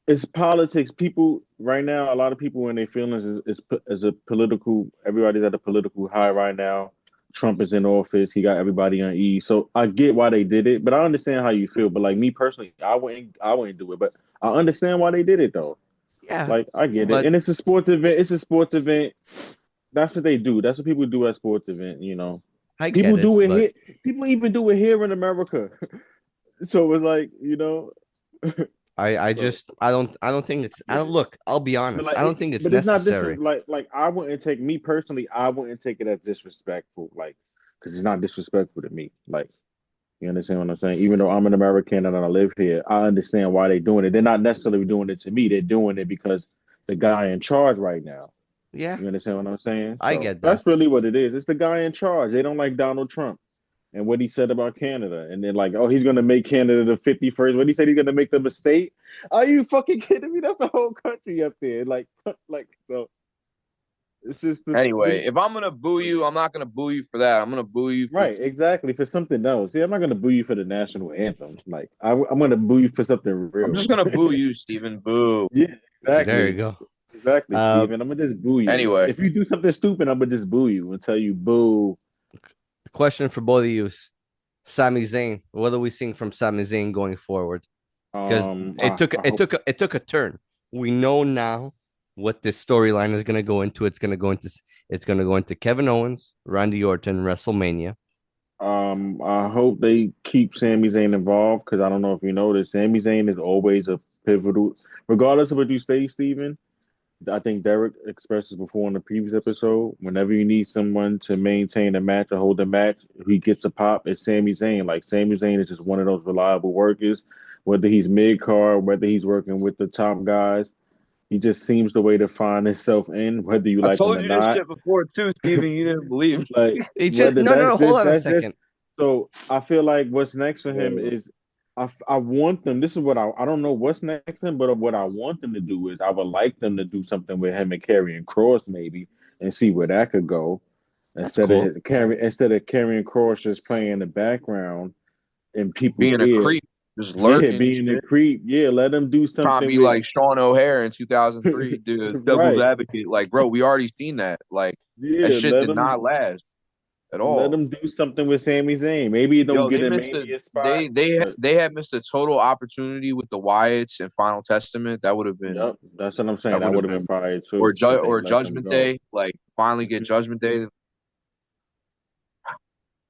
it's politics. People right now, a lot of people in their feelings is a political. Everybody's at a political high right now. Trump is in office. He got everybody on E. So I get why they did it, but I understand how you feel. But like me personally, I wouldn't do it. But I understand why they did it though. yeah. Like I get it, But and it's a sports event. It's a sports event. That's what they do. That's what people do at sports event. I People get it. do it But here. People even do it here in America. So it's like I So. just I don't think it's I don't look, I'll be But honest. like, I don't think it's but it's not necessary. like I wouldn't take me personally. I wouldn't take it as disrespectful, like because it's not disrespectful to me. Like you understand what I'm saying? Even though I'm an American and I live here, I understand why they're doing it. They're not necessarily doing it to me. They're doing it because the guy in charge right now. Yeah, You understand what I'm saying? I So get that. that's really what it is. It's the guy in charge. They don't like Donald Trump and what he said about Canada. And then like, oh, he's gonna make Canada the 51st. What he said he's gonna make them a state. Are you fucking kidding me? That's the whole country up there. Like, like so. It's just this. anyway, if I'm gonna boo you, I'm not gonna boo you for that. I'm gonna boo you for Right, exactly. For something else. See, I'm not gonna boo you for the national anthem. Like, I'm gonna boo you for something I'm real. just gonna boo you, Steven. Boo. Yeah, There you exactly. go. Exactly, Uh Steven. I'm gonna just boo you. Anyway, If you do something stupid, I'm gonna just boo you and tell you boo. question for both of you. Sami Zayn. What are we seeing from Sami Zayn going forward? Because I hope. it took a turn. We know now what this storyline is going to go into. It's going to go into Kevin Owens, Randy Orton, WrestleMania. I hope they keep Sami Zayn involved because I don't know if you noticed, Sami Zayn is always a pivotal, regardless of what you say, Steven. I think Derek expressed this before in the previous episode. Whenever you need someone to maintain a match or hold a match, he gets a pop. It's Sami Zayn. Like Sami Zayn is just one of those reliable workers. Whether he's mid card, whether he's working with the top guys, he just seems the way to find himself in, whether you I like him told or you this not. shit before too, Steven. You didn't believe. Like It just whether no, that's no. Hold just on a that's just second. so I feel like what's next for him Yeah. is I want them. This is what I don't know what's next for him, but what I want them to do is I would like them to do something with him and Karrion Cross maybe and see where that could go That's cool. instead of Karrion Cross just playing in the background in people's Being a ear. creep, just Yeah, lurking and being a shit. creep. Yeah, let them do Trying to something be with like Sean O'Hare in 2003, dude, devil's right. advocate. Like, bro, we already seen that. Like, that Yeah, shit did not last. at Let all. them do something with Sami Zayn. Maybe don't Yo, get they a missed a Mania spot, but they had missed a total opportunity with the Wyatts and Final Testament. yep, that's what I'm saying. That Would have would have been been fire too, but they or let them Judgment go. Day. Like finally get Mhm. Judgment Day.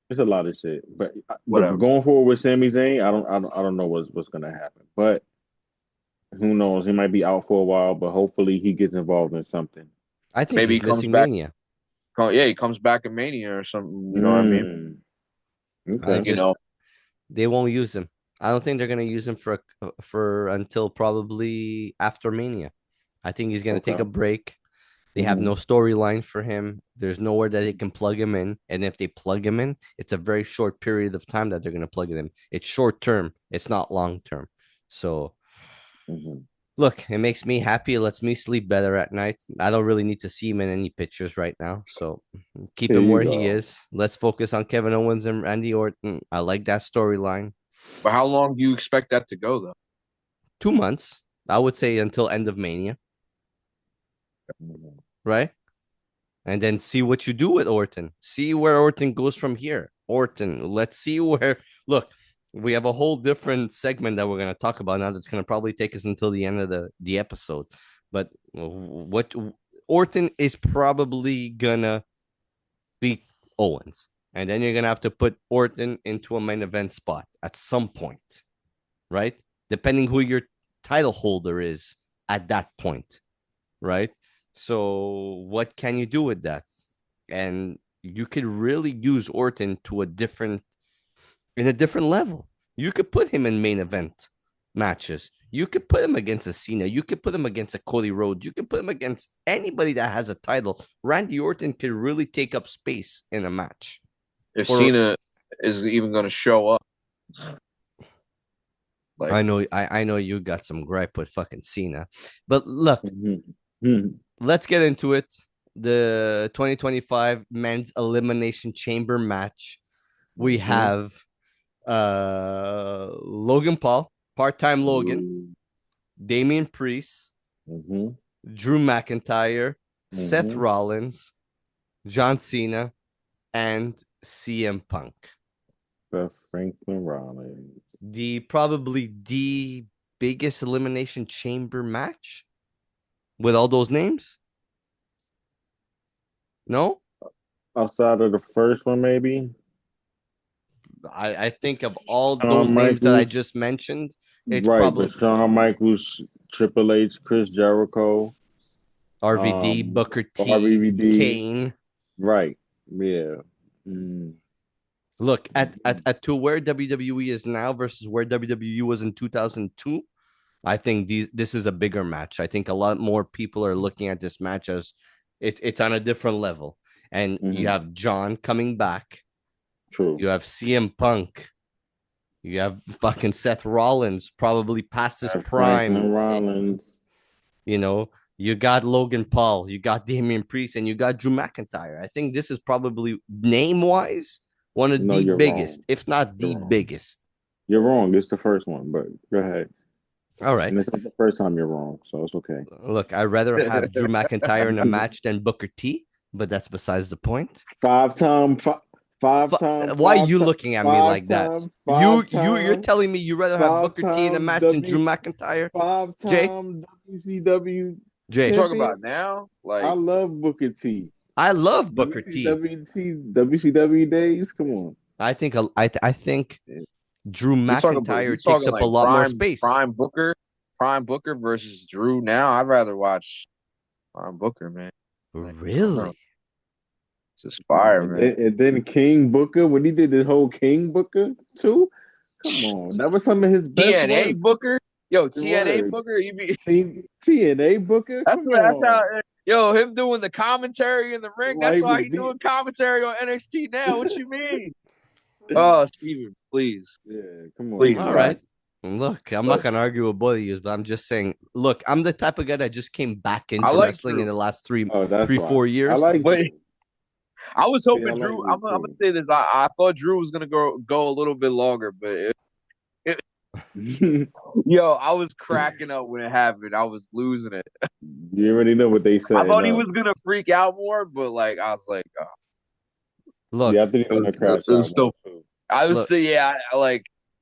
It's a lot of shit, but Whatever. going forward with Sami Zayn, I don't know what's gonna happen, but who knows? He might be out for a while, but hopefully he gets involved in something. I think Maybe he's he comes missing back. Mania. Yeah, he comes back in Mania or something. You know what I mean? Mm, I okay. You just know, they won't use him. I don't think they're gonna use him for until probably after Mania. I think he's gonna take Okay. a break. They have Hmm. no storyline for him. There's nowhere that they can plug him in. And if they plug him in, it's a very short period of time that they're going to plug it in. It's short term, it's not long term. So, Hmm. look, it makes me happy. It lets me sleep better at night. I don't really need to see him in any pictures right now. So, keep Here him you where he go. is. Let's focus on Kevin Owens and Randy Orton. I like that storyline. but how long do you expect that to go though? 2 months, I would say until end of Mania, Mhm. right? And then see what you do with Orton. See where Orton goes from here. Orton, let's see where. Look, we have a whole different segment that we're going to talk about now that's going to probably take us until the end of the episode. But what Orton is probably going to beat Owens. And then you're going to have to put Orton into a main event spot at some point, right? Depending who your title holder is at that point, right? So what can you do with that? And you could really use Orton to a different level. You could put him in main event matches. You could put him against a Cena. You could put him against a Cody Rhodes. You could put him against anybody that has a title. Randy Orton could really take up space in a match. If For Cena is even going to show up, like I know you got some gripe with fucking Cena, but look, Mhm. Mhm. let's get into it. The 2025 men's elimination chamber match. We Mhm. have Logan Paul, part-time Logan, Damian Priest, Mhm. Drew McIntyre, Seth Mhm. Rollins, John Cena, and CM Punk. Seth Franklin Rollins. Probably the biggest elimination chamber match with all those names. No, Outside of the first one, maybe I think of all those Shawn names that I Michaels. just mentioned, it's Right, but probably Shawn Michaels, Triple H, Chris Jericho, RVD, Booker T, RVD. Kane. Right. Yeah. Mm. Look Mhm. at to where WWE is now versus where WWE was in 2002. I think this is a bigger match. I think a lot more people are looking at this match as it's on a different level. And you Mhm. have John coming back. True. You have CM Punk. You have fucking Seth Rollins, probably past his Seth prime. Franklin Rollins. You know, you got Logan Paul, you got Damian Priest, and you got Drew McIntyre. I think this is probably name wise one of No, the you're wrong. biggest, if not You're the wrong. biggest. You're wrong. It's the first one, but go ahead. All And right. it's not the first time you're wrong, so it's okay. Look, I'd rather have Drew McIntyre in a match than Booker T, but that's besides the point. Five time, five time, Why are five you time, looking at me five like that? time, You five you're time, telling me you rather have five Booker T in a time match than Drew W, McIntyre? five Jay, time WCW you Jay, talk champion. about now, I like love Booker T. I love Booker T. WCW days. Come on. I think Drew you McIntyre takes talking up a like lot more space. Prime Booker versus Drew. Now I'd rather watch Prime Booker, man. Like I don't know, Really? it's just fire, man. And then King Booker when he did the whole King Booker too. Come on, that was some of his best TNA work. Booker, yo, The TNA word. Booker. You be TNA Booker. Come that's how. on, Yo, him doing the commentary in the ring. why That's he why was he beat. doing commentary on NXT now. What you mean? Oh, Steven, please, Yeah, come on, please, All guys. right. man. Look, I'm not Look, gonna argue with both of you, but I'm just saying, look, I'm the type of guy that just came back I into like wrestling in Drew, the last Oh, that's three, why. 4 years. I like but Drew. I was See, I hoping like Drew. Drew I'm gonna too. say this. I thought Drew was gonna go a little bit longer, but yo, I was cracking up when it happened. I was losing it. You already know what they I setting thought he up. was gonna freak out more, but like I was like, Look, Yeah, I think he's gonna crash It was out still, more too. I was look. still, yeah, I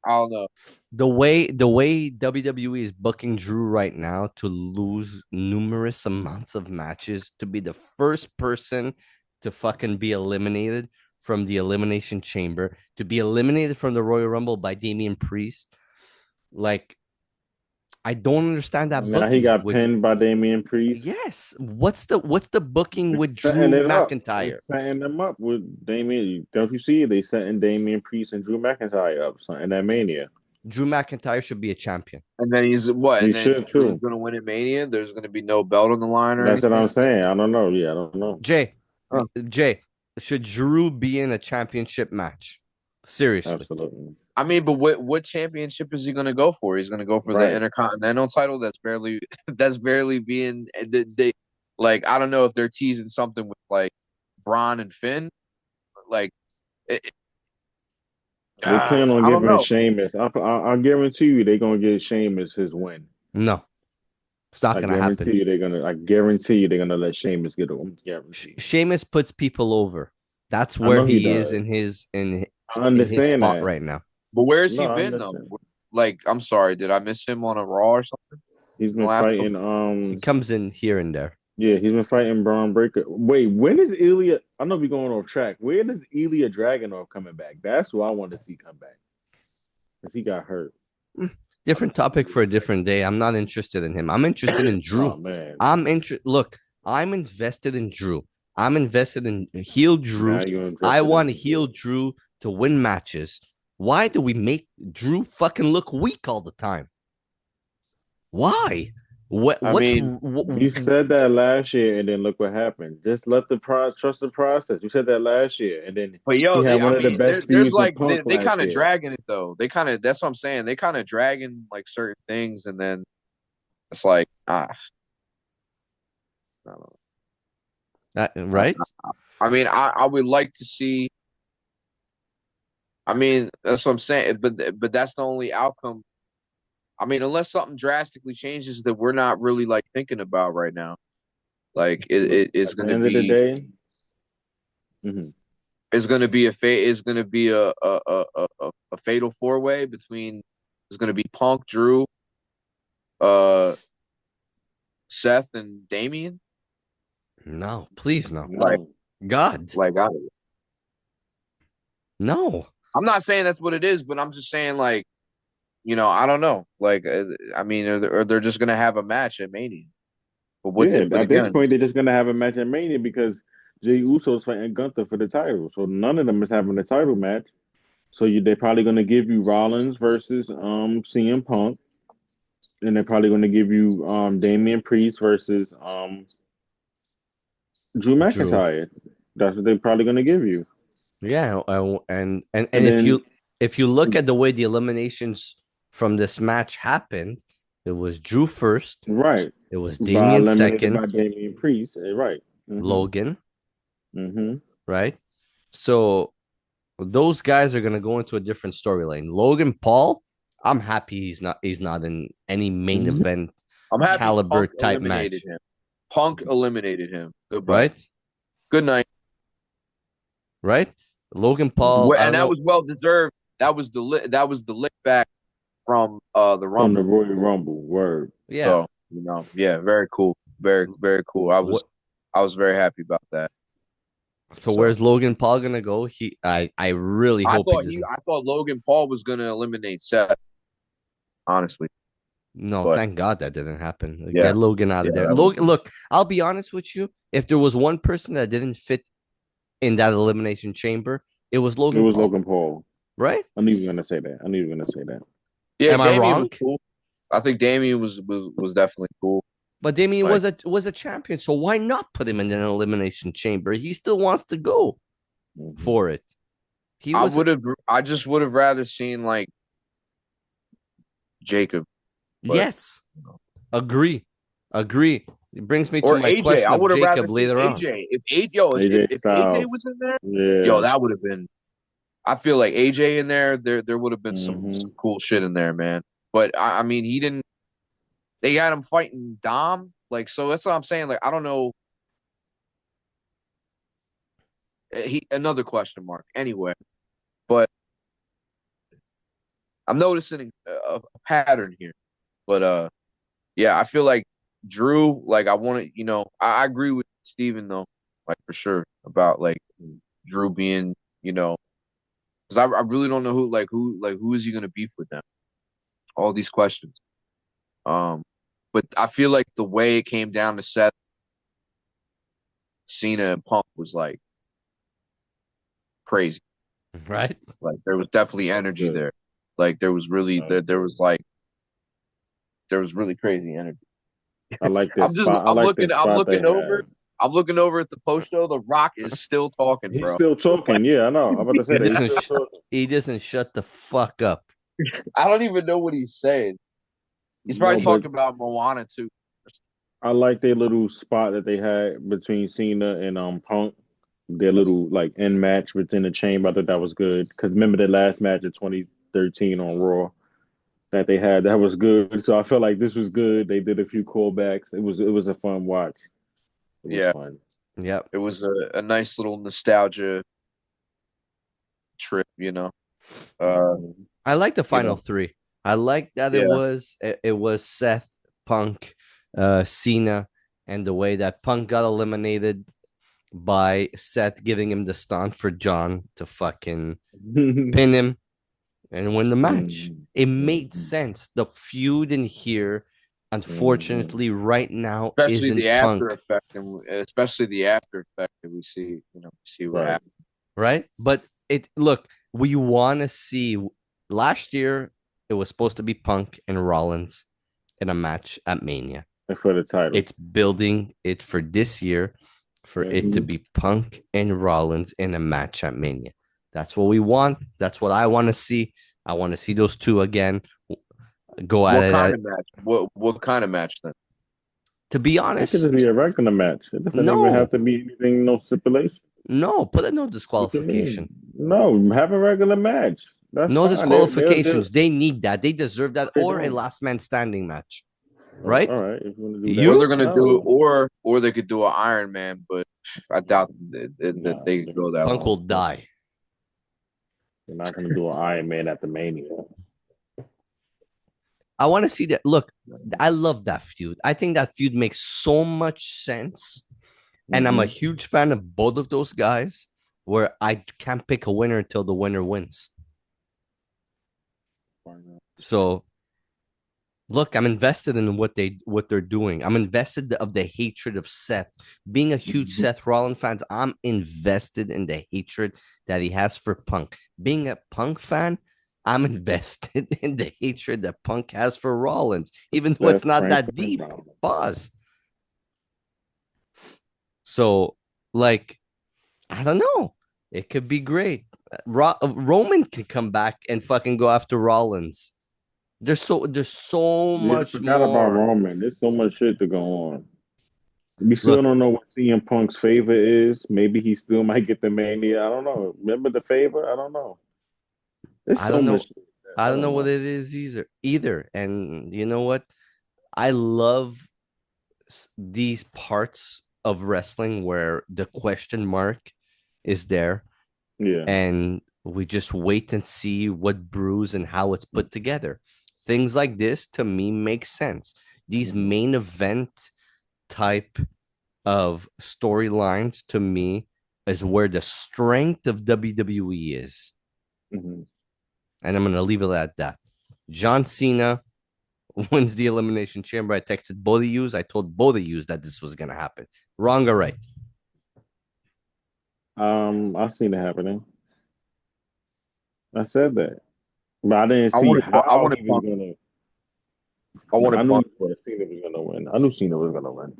don't know. The way WWE is booking Drew right now to lose numerous amounts of matches, to be the first person to fucking be eliminated from the Elimination Chamber, to be eliminated from the Royal Rumble by Damian Priest, like I don't understand that Now he booking. got With pinned by Damian Priest. yes, what's the booking with Setting Drew it up. McIntyre? They setting them up with Damian. Don't you see? They setting Damian Priest and Drew McIntyre up in that Mania. Drew McIntyre should be a champion. And then he's what? He And then should Drew's too. gonna win at Mania. There's gonna be no belt on the line or That's what anything. I'm saying. I don't know. Yeah, I don't know. Jay, Huh. Jay, should Drew be in a championship match? Seriously. Absolutely. I mean, but what championship is he gonna go for? He's gonna go for Right. the Intercontinental title. That's barely being. They like, I don't know if they're teasing something with like Braun and Finn. Like, it, They plan on I don't giving know. Sheamus. I guarantee you they're gonna give Sheamus his win. No, it's not I gonna happen. guarantee you they're gonna. I guarantee you they're gonna let Sheamus get it. I'm guaranteed. Sheamus puts people over. That's I where know he he is does. in his I in his understand spot that. right now. But where's he No, I been though? understand. Like, I'm sorry, did I miss him on a Raw or something? He's The been last fighting. He comes in here and there. Yeah, he's been fighting Braun Breaker. Wait, when is Ilya? I know we're going off track. Where does Ilya Dragunov coming back? That's who I want to see come back. Because he got hurt. Different topic for a different day. I'm not interested in him. I'm interested in Drew. Oh man. Look, I'm invested in Drew. I'm invested in heel Drew. Now you're interested I want in heel Drew to win matches. Why do we make Drew fucking look weak all the time? Why? You said that last year, and then look what happened. Just let the trust the process. You said that last year, and then But yo, he had one of the best there's feuds with like Punk they last kind of year. dragging it though. They kind of, that's what I'm saying. They kind of dragging like certain things, and then it's like I don't know. Right? I mean, I would like to see. I mean, that's what I'm saying. But that's the only outcome. I mean, unless something drastically changes that we're not really like thinking about right now. Like it is At going the to end of the be. day, mhm. It's going to be it's going to be a fatal four-way between. It's going to be Punk, Drew, Seth, and Damian. No, please no. Like, God. No. I'm not saying that's what it is, but I'm just saying, like, I don't know. Like, I mean, or they're just gonna have a match at Mania. But At this again, point, they're just gonna have a match at Mania because Jey Uso's fighting Gunther for the title. So none of them is having a title match. So they're probably gonna give you Rollins versus CM Punk, and they're probably gonna give you Damian Priest versus Drew Drew. McIntyre. That's what they're probably gonna give you. Yeah, and then if you look at the way the eliminations from this match happened, it was Drew first, right, it was Damian second, by Damian Priest, right, Logan, mm-hmm. right? So those guys are gonna go into a different storyline. Logan Paul, I'm happy he's not in any main event I'm happy caliber Punk type eliminated match. him. Punk eliminated him. Goodbye. Right? Good night. Right? Logan Paul, I don't And that know. was well deserved. That was the lick back from the Rumble. From the Royal Rumble. Word. Yeah. So, yeah, very cool. Very, very cool. I was very happy about that. So where's Logan Paul gonna go? I really hope I thought Logan Paul was gonna eliminate Seth. Honestly. No, thank God that didn't happen. Yeah. Get Logan out of there. Logan, look, I'll be honest with you. If there was one person that didn't fit in that elimination chamber, it was Logan Paul. Logan Paul. Right? I knew you were gonna say that. Yeah, am I wrong? Was cool. I think Damian was definitely cool. But Damian was a champion, so why not put him in an elimination chamber? He still wants to go for it. I just would have rather seen like Jacob. Yes. Agree. It brings me to my AJ. question I would of have Jacob later on. If AJ was in there, that would have been. I feel like AJ in there would have been some cool shit in there, man. But I mean, he didn't. They got him fighting Dom, like, so that's what I'm saying. Like, I don't know. another question mark. Anyway, but I'm noticing a pattern here. But yeah, I feel like Drew, like I want to, I agree with Steven though, like for sure about like Drew being, because I really don't know who is he gonna beef with them? All these questions. But I feel like the way it came down to Seth, Cena, and Punk was like crazy. Right? Like there was definitely energy there. Like there was really there was really crazy energy. I like this spot. I I'm like this looking spot they had. I'm looking over at the post show. The Rock is still talking, He's bro. still talking. Yeah, I know. I'm about to say that. He's still talking. He doesn't shut the fuck up. I don't even know what he's saying. He's probably No, but talking about Moana too. I like their little spot that they had between Cena and Punk. Their little like end match within the chamber. I thought that was good. Because remember the last match of 2013 on Raw that they had, that was good. So I felt like this was good. They did a few callbacks. It was a fun watch. It was Yeah, fun. Yep. it was a nice little nostalgia trip. I like the final know. three. I like that Yeah. it was Seth, Punk, Cena, and the way that Punk got eliminated by Seth giving him the stunt for John to fucking pin him and win the match. It made sense. The feud in here, unfortunately, right now Especially isn't the after Punk, effect, and especially the after effect that we see. See what Right. happens. right? But we want to see. Last year, it was supposed to be Punk and Rollins in a match at Mania. And for the title. It's building it for this year for it to be Punk and Rollins in a match at Mania. That's what we want. That's what I want to see. I want to see those two again go at What it. kind of match? What kind of match then? To be It could honest, just be a regular match. It doesn't even have to be anything, no stipulation. no, put a no What you disqualification. mean? No, have a regular match. That's No fine. disqualifications. They need that. They deserve that, They or a don't. last man standing match, Oh, right? all right, if you want to do You? Or that. they're gonna do No, it, or they could do an Iron Man, but I doubt that no, they could go that Punk long. will die. you're not going to do an Iron Man at the Mania. I want to see that. Look, I love that feud. I think that feud makes so much sense. And I'm a huge fan of both of those guys where I can't pick a winner until the winner wins. So look, I'm invested in what they're doing. I'm invested of the hatred of Seth. Being a huge Seth Rollins fan, I'm invested in the hatred that he has for Punk. Being a Punk fan, I'm invested in the hatred that Punk has for Rollins, even though it's not that deep. Pause. So, like, I don't know. It could be great. Roman could come back and fucking go after Rollins. There's so much forgot about more. Roman. There's so much shit to go on. We still don't know what CM Punk's favor is. Maybe he still might get the Mania. I don't know. Remember the favor? I don't know. There's I so don't know. much. I don't know what it is either. And you know what? I love these parts of wrestling where the question mark is there. Yeah. And we just wait and see what brews and how it's put together. Things like this to me make sense. These main event type of storylines to me is where the strength of WWE is. And I'm going to leave it at that. John Cena wins the Elimination Chamber. I texted both of you. I told both of you that this was going to happen. Wrong or right? I've seen it happening. I said that. But I didn't I see wanted how he was Punk. going to. I wanted I knew Punk. Cena was going to win. I knew Cena was going to win.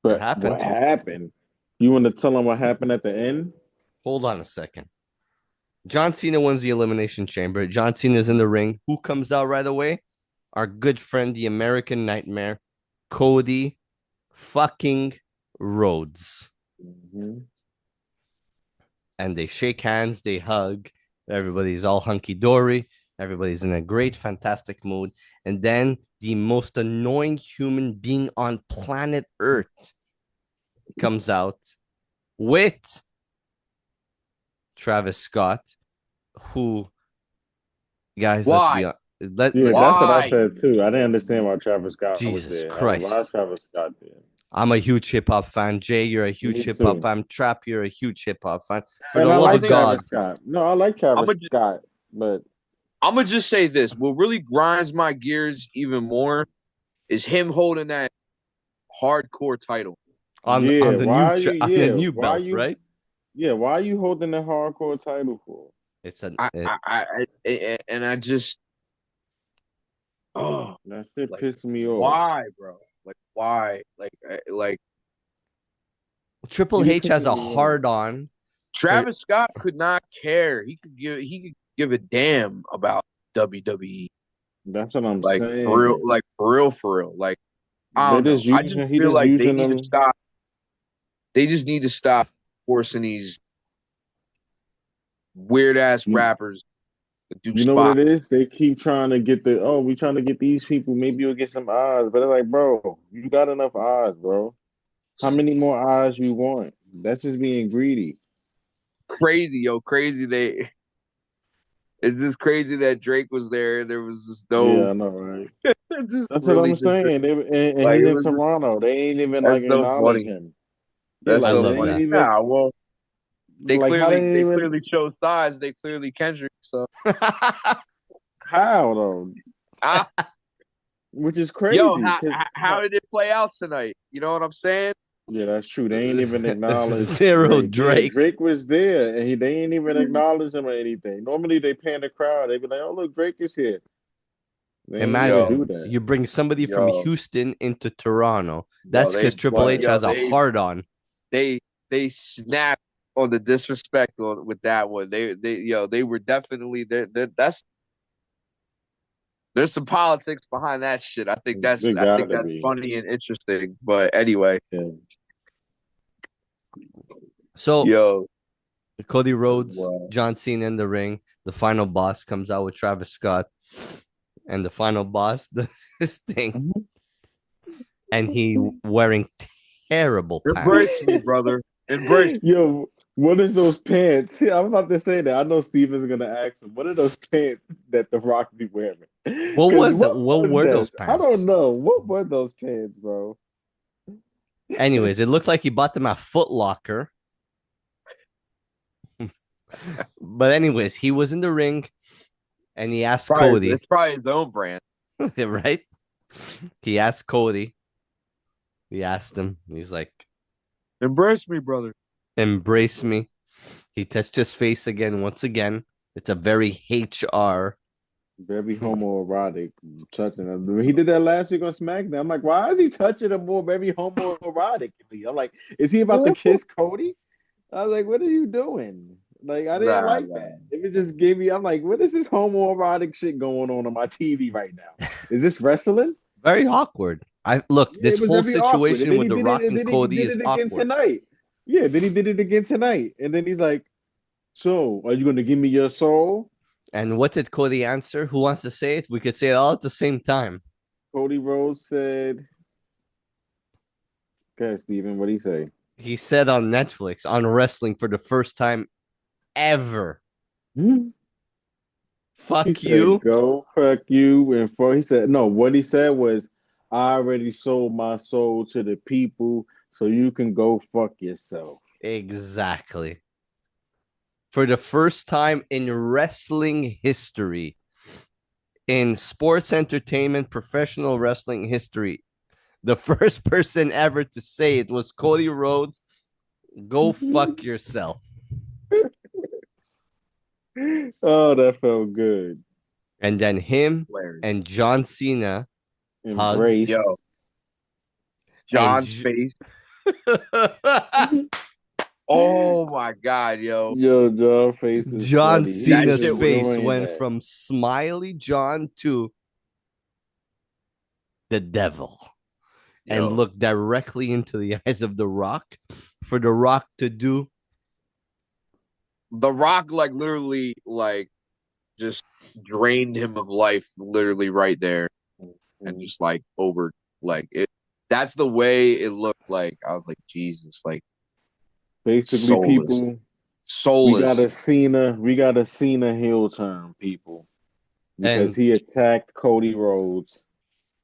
But what happened? You want to tell him what happened at the end? Hold on a second. John Cena wins the Elimination Chamber. John Cena's in the ring. Who comes out right away? Our good friend, the American Nightmare, Cody fucking Rhodes. And they shake hands, they hug. Everybody's all hunky-dory. Everybody's in a great, fantastic mood. And then the most annoying human being on planet Earth comes out with Travis Scott, who, guys, let's be Why? honest. Yeah, that's what I Why? said too. I didn't understand why Travis Scott was Jesus there. Why is Christ. Travis Scott there? I'm a huge hip hop fan. Jay, you're a huge Me hip hop too. fan. Trap, you're a huge hip hop fan. For And the I love I of like think Travis God, Scott. No, I like I'm Travis gonna Scott, but I'm gonna just say this. What really grinds my gears even more is him holding that hardcore title. yeah, on the new belt, right? why are you holding the hardcore title for? It's a And I just oh That shit like pissed me off. why, bro? Like why? Like Triple You H has pissing a me off. hard on for Travis Scott could not care. He could give a damn about WWE. That's what I'm Like for real, saying. for real. Like I They don't know. just I just using he feel just like they using need to them. stop. They just need to stop forcing these weird ass You, rappers to do you know what spots. it is? They keep trying to get we trying to get these people, maybe you'll get some eyes. But it's like, bro, you got enough eyes, bro. How many more eyes you want? That's just being greedy. Crazy, yo, crazy. It's just crazy that Drake was there. There was just Yeah, no. I know, right? It's just That's what really I'm just saying. And like he's it in was. Just, Toronto. They ain't even that's like so acknowledge funny. him. Yeah, That's I like so they love ain't funny. that. even Yeah, well, like how they ain't they even clearly chose sides. They clearly Kendrick. So how though, ah, which is yo, crazy. how did it play out tonight? You know what I'm saying? Yeah, that's true. They ain't even acknowledge Zero Drake. Yeah, Drake. Drake was there, and they ain't even acknowledge him or anything. Normally, they pan the crowd. They be like, "Oh, look, Drake is here." They ain't even Yo, Imagine do that. you bring somebody from yo, Houston into Toronto. yo, That's because Triple H has a hard on. they snapped on the disrespect with that one. They were definitely there. That's there's some politics behind that shit. They I think gotta that's be. funny and interesting. But anyway, Yeah. So yo, Cody Rhodes, wow. John Cena in the ring. The final boss comes out with Travis Scott, and the final boss does his thing, and he wearing terrible Embrace pants. me, brother. Embrace. Yo, what is those pants? Yeah, I'm about to say that. I know Steven's gonna ask him. What are those pants that The Rock be wearing? What Because was that? what What was were those that? I don't pants? know. What were those pants, bro? Anyways, it looked like he bought them at Foot Locker. But anyways, he was in the ring and he asked Cody, It's probably his own brand. right? He asked Cody. He asked him. He's like, Embrace me, brother. embrace me. He touched his face again, once again. It's a very HR. Very homoerotic touching him. He did that last week on SmackDown. I'm like, why is he touching him more very homoerotically? I'm like, is he about to kiss Cody? I was like, what are you doing? Like, I didn't Nah, like that. It just gave me, I'm like, what is this homoerotic shit going on my TV right now? Is this wrestling? Very awkward. I look, Yeah, this it was whole very awkward. And situation then with he The did it, Rock and and then he Cody did is it again awkward. tonight. Yeah, then he did it again tonight. And then he's like, so, are you going to give me your soul? And what did Cody answer? Who wants to say it? We could say it all at the same time. Cody Rhodes said, okay, Steven, what do you say? He said on Netflix, on wrestling for the first time ever, Hmm? He fuck said, you. go fuck you. And for he said, no, what he said was, I already sold my soul to the people, so you can go fuck yourself. Exactly. For the first time in wrestling history, in sports entertainment, professional wrestling history, the first person ever to say it was Cody Rhodes. Go fuck yourself. Oh, that felt good. And then him Hilarious. and John Cena hugged. Embrace. Yo, And John's face. Oh my God, yo. Yo, John face is John funny. He was Cena's shit was face enjoying went that. from smiley John to the devil and Yo, looked directly into the eyes of The Rock for The Rock to do. The Rock literally just drained him of life literally right there and just over it. That's the way it looked like. I was like, Jesus, Basically, Soulless. people, Soulless. We got a Cena heel turn, people, because And he attacked Cody Rhodes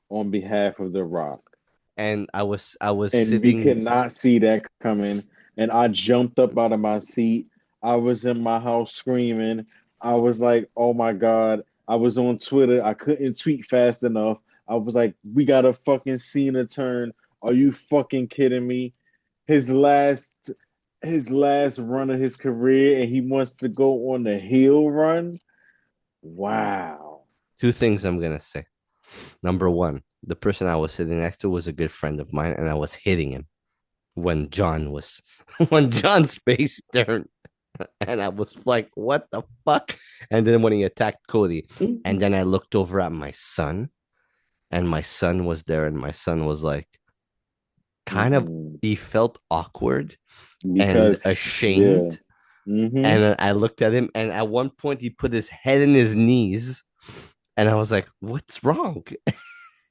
on behalf of The Rock. I was And we could sitting. not see that coming. And I jumped up out of my seat. I was in my house screaming. I was like, oh my God. I was on Twitter. I couldn't tweet fast enough. I was like, we got a fucking Cena turn. Are you fucking kidding me? His last his last run of his career and he wants to go on the heel run. Wow. Two things I'm gonna say. Number one, the person I was sitting next to was a good friend of mine, and I was hitting him when when John's face turned, and I was like, "What the fuck?" And then when he attacked Cody, and then I looked over at my son, and my son was there, and my son was like, kind of, he felt awkward and Because yeah. ashamed. Mm-hmm. And then I looked at him, and at one point, he put his head in his knees, and I was like, "What's wrong?"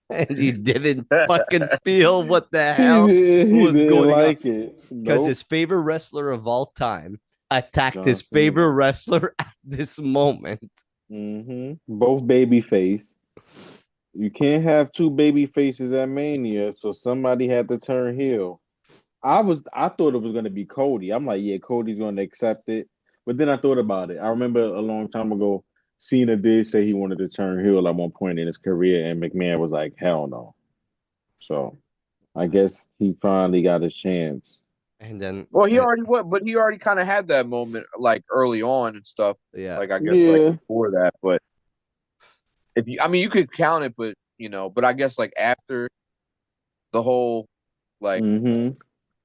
And he didn't fucking feel what the hell He was didn't going on like it. because Nope. his favorite wrestler of all time attacked John his favorite Cena. wrestler at this moment. Both baby face. You can't have two baby faces at Mania, so somebody had to turn heel. I thought it was gonna be Cody. I'm like, yeah, Cody's gonna accept it. But then I thought about it. I remember a long time ago, Cena did say he wanted to turn heel at one point in his career, and McMahon was like, hell no. So I guess he finally got his chance. And then, Well, he already what, but he already kind of had that moment like early on and stuff. yeah, Like I guess like Yeah. before that, but if you, I mean, you could count it, but but I guess like after the whole like hmm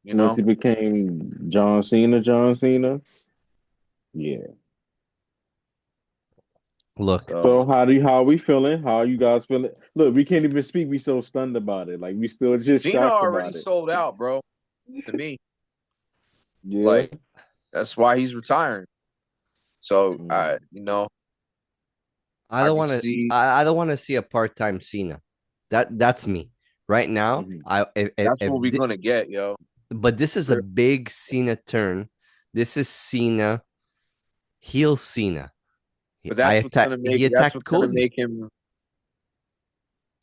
you Once know, he became John Cena. Yeah. look, so So how are we feeling? How are you guys feeling? Look, we can't even speak. We so stunned about it. Like we still just Cena shocked already about it. sold out, bro. To me, Yeah. like that's why he's retiring. So Mm. I I don't can want to. see I don't want to see a part-time Cena. That's me right now. Mhm. I that's what we're gonna get, yo. but this is a big Cena turn. This is Cena heel Cena. But He that's attacked what's gonna Cody. make him.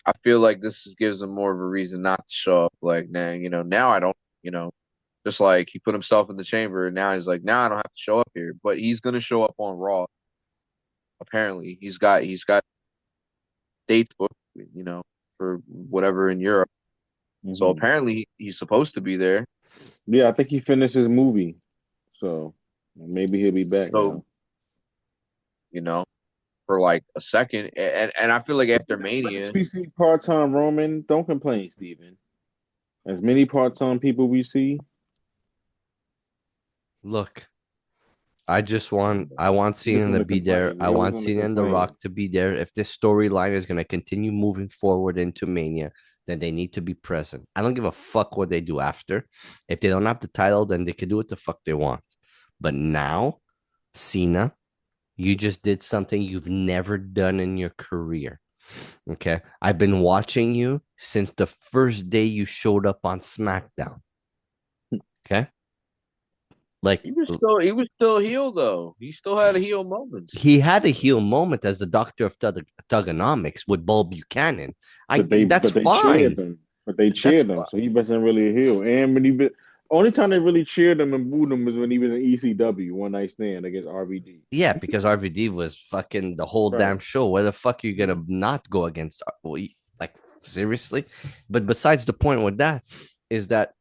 I feel like this gives him more of a reason not to show up. Like, nah, now I don't, just like he put himself in the chamber and now he's like, now I don't have to show up here. But he's gonna show up on Raw. Apparently, he's got dates booked, for whatever in Europe. So Mhm. apparently he's supposed to be there. Yeah, I think he finished his movie, so maybe he'll be back So, now. you know, for like a second. And I feel like after But as Mania, we see part-time Roman, don't complain, Steven. As many part-time people we see, Look, I want he was Cena to gonna be there. complain. I He was want gonna Cena and The complain. Rock to be there. If this storyline is gonna continue moving forward into Mania, then they need to be present. I don't give a fuck what they do after. If they don't have the title, then they can do what the fuck they want. But now, Cena, you just did something you've never done in your career. Okay. I've been watching you since the first day you showed up on SmackDown. Okay. Like he was still heel though. He still had a heel moments. he had a heel moment as the doctor of thugonomics with Bull Buchanan. That's But they cheered fine. him. But they That's cheered him, fine. so he wasn't really a heel. And when only time they really cheered him and booed him was when he was in ECW One Night Stand against RVD. Yeah, because RVD was fucking the whole Right. damn show. Where the fuck are you gonna not go against? Like seriously? But besides the point with that is that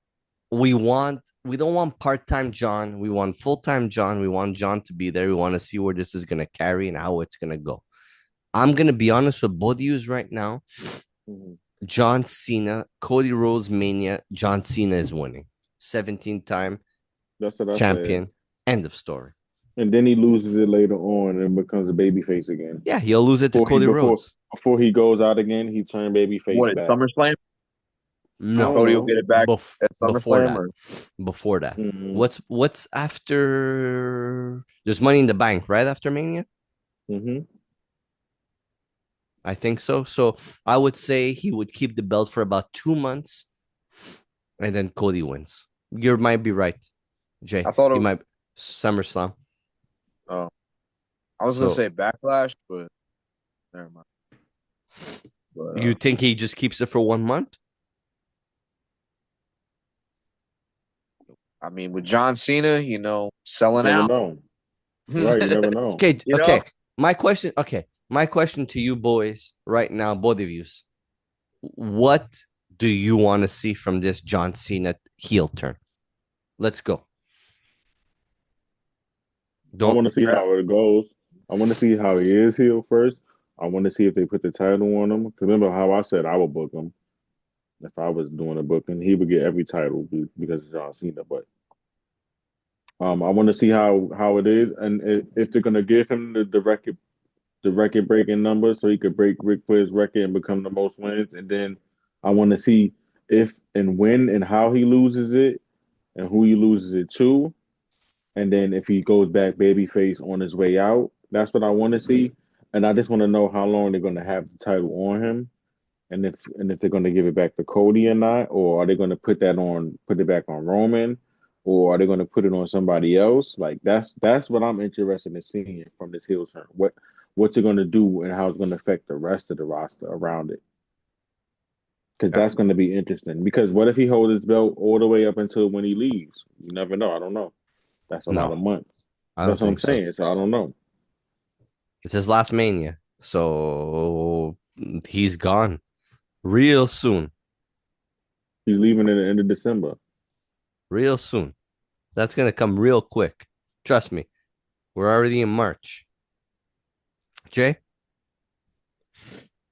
we don't want part-time John. We want full-time John. We want John to be there. We want to see where this is gonna carry and how it's gonna go. I'm gonna be honest with both of you right now. Mhm. John Cena, Cody Rhodes Mania, John Cena is winning. 17-time That's what I said. champion. End of story. And then he loses it later on and becomes a babyface again. Yeah, he'll lose it to Before he Cody before Rhodes. before he goes out again, he turned babyface What at back. SummerSlam? I don't No, Cody will know. get it back at before SummerSlam, that. or Before that. hmm What's after? There's Money in the Bank right after Mania. hmm I think so. So I would say he would keep the belt for about 2 months, and then Cody wins. You might be right. Jay, I thought he it. might SummerSlam. Oh, I was gonna say Backlash, but never mind. But, you think he just keeps it for 1 month? I mean, with John Cena, selling Never out. know. Right, you never know. Okay, You okay. know? My question to you boys right now, both of you. What do you want to see from this John Cena heel turn? Let's go. I want to see how it goes. I want to see how he is heel first. I want to see if they put the title on him. Because remember how I said I would book him. If I was doing a booking, he would get every title because of John Cena. But I want to see how it is, and if they're gonna give him the record breaking number, so he could break Ric Flair's record and become the most wins. And then I want to see if and when and how he loses it, and who he loses it to. And then if he goes back babyface on his way out, that's what I want to see. And I just want to know how long they're going to have the title on him, and if they're going to give it back to Cody or not, or are they going to put it back on Roman, or are they going to put it on somebody else? Like that's what I'm interested in seeing from this heel turn. What's it going to do and how it's going to affect the rest of the roster around it? Because that's going to be interesting. Because what if he holds his belt all the way up until when he leaves? You never know. I don't know. That's a lot of No, months. I don't That's what I'm think so. saying. So I don't know. It's his last Mania, so he's gone real soon. He's leaving at the end of December. Real soon. That's gonna come real quick. Trust me. We're already in March. Jay?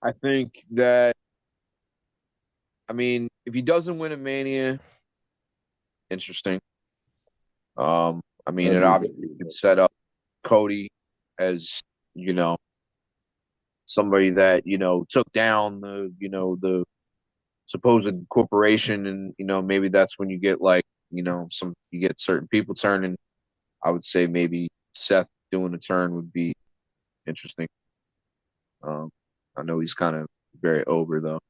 I think that, if he doesn't win a Mania, interesting. It obviously could set up Cody as, somebody that, took down the supposed corporation, and, maybe that's when you get you get certain people turning. I would say maybe Seth doing a turn would be interesting. I know he's kind of very over though,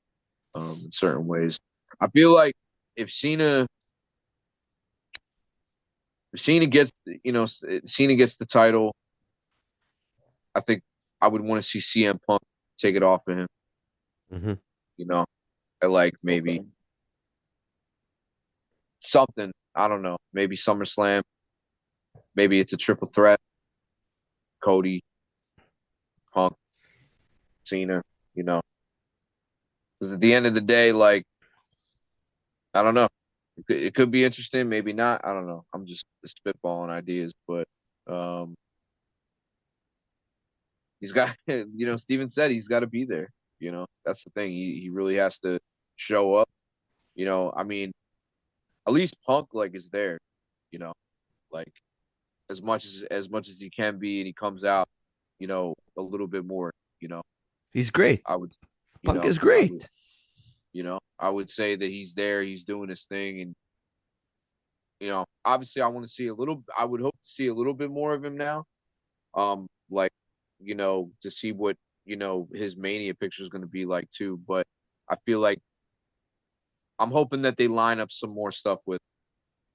in certain ways. I feel like if Cena gets, Cena gets the title, I think I would want to see CM Punk take it off of him. Mm-hmm. I like maybe something. I don't know. Maybe SummerSlam. Maybe it's a triple threat. Cody, Punk, Cena. Because at the end of the day, I don't know. It could be interesting. Maybe not. I don't know. I'm just spitballing ideas, but he's got. Steven said he's got to be there. That's the thing. He really has to show up. At least Punk is there. You know, like as much as he can be, and he comes out, a little bit more. He's great. I would. Punk is great. I would say that he's there. He's doing his thing, and obviously, I want to see a little. I would hope to see a little bit more of him now. Like, to see what his Mania picture is going to be like too. But I feel like I'm hoping that they line up some more stuff with,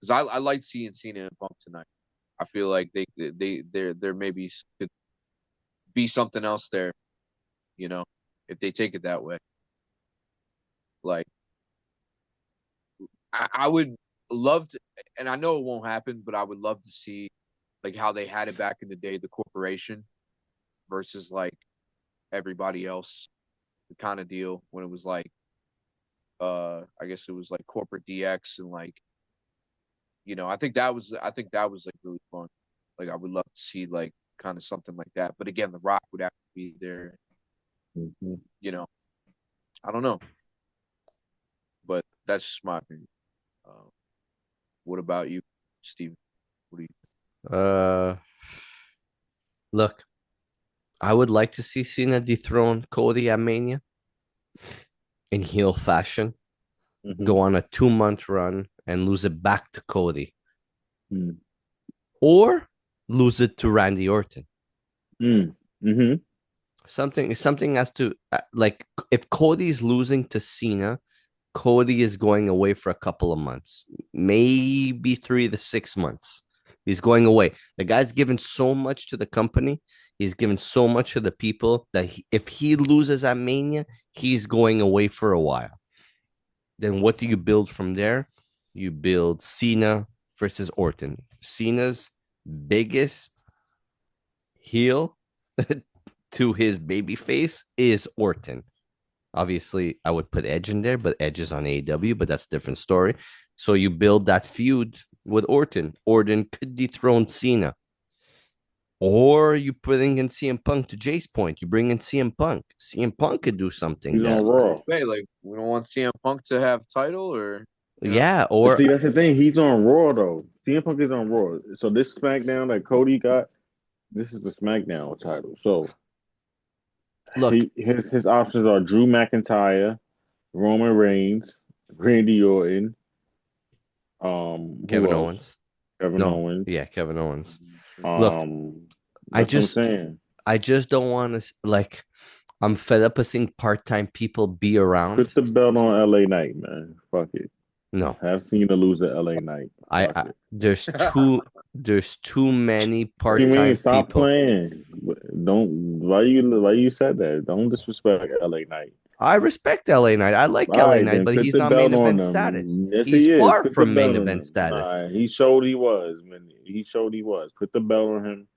because I like seeing Cena and Punk tonight. I feel like there maybe could be something else there, if they take it that way. Like, I would love to, and I know it won't happen, but I would love to see how they had it back in the day, the corporation versus everybody else, the kind of deal when it was I guess it was corporate DX, and I think that was really fun. I would love to see kind of something like that. But again, The Rock would have to be there. Mm-hmm. I don't know, but that's just my opinion. What about you, Steven? What do you think? Look, I would like to see Cena dethrone Cody at Mania in heel fashion, go on a 2-month run and lose it back to Cody, or lose it to Randy Orton. Something has to if Cody's losing to Cena, Cody is going away for a couple of months, maybe 3 to 6 months. He's going away. The guy's given so much to the company. He's given so much to the people that if he loses at Mania, he's going away for a while. Then what do you build from there? You build Cena versus Orton. Cena's biggest heel to his baby face is Orton. Obviously, I would put Edge in there, but Edge is on AEW, but that's a different story. So you build that feud with Orton. Orton could dethrone Cena. Or you bring in CM Punk to Jay's point. You bring in CM Punk. CM Punk could do something He's there. on Raw. Hey, like we don't want CM Punk to have title, or Yeah, But or see, that's the thing. He's on Raw though. CM Punk is on Raw. So this SmackDown that Cody got, this is the SmackDown title. So look, his options are Drew McIntyre, Roman Reigns, Randy Orton, who Kevin else? Owens. Kevin No, Owens. yeah, Kevin Owens. Look, Um, I that's what I'm just saying. I just don't want to like I'm fed up of seeing part-time people be around. Put the belt on LA Knight, man. Fuck it. No. Have Cena lose at LA Knight. Fuck it. There's too many What do you mean? part-time Stop people. playing. Don't why you said that? Don't disrespect LA Knight. I respect LA Knight. I like All LA right, Knight, then but put he's the not belt main on event him. status. Yes, He's he is. far Put the from main belt on event him. status. Nah, he showed he was, man. He showed he was. Put the belt on him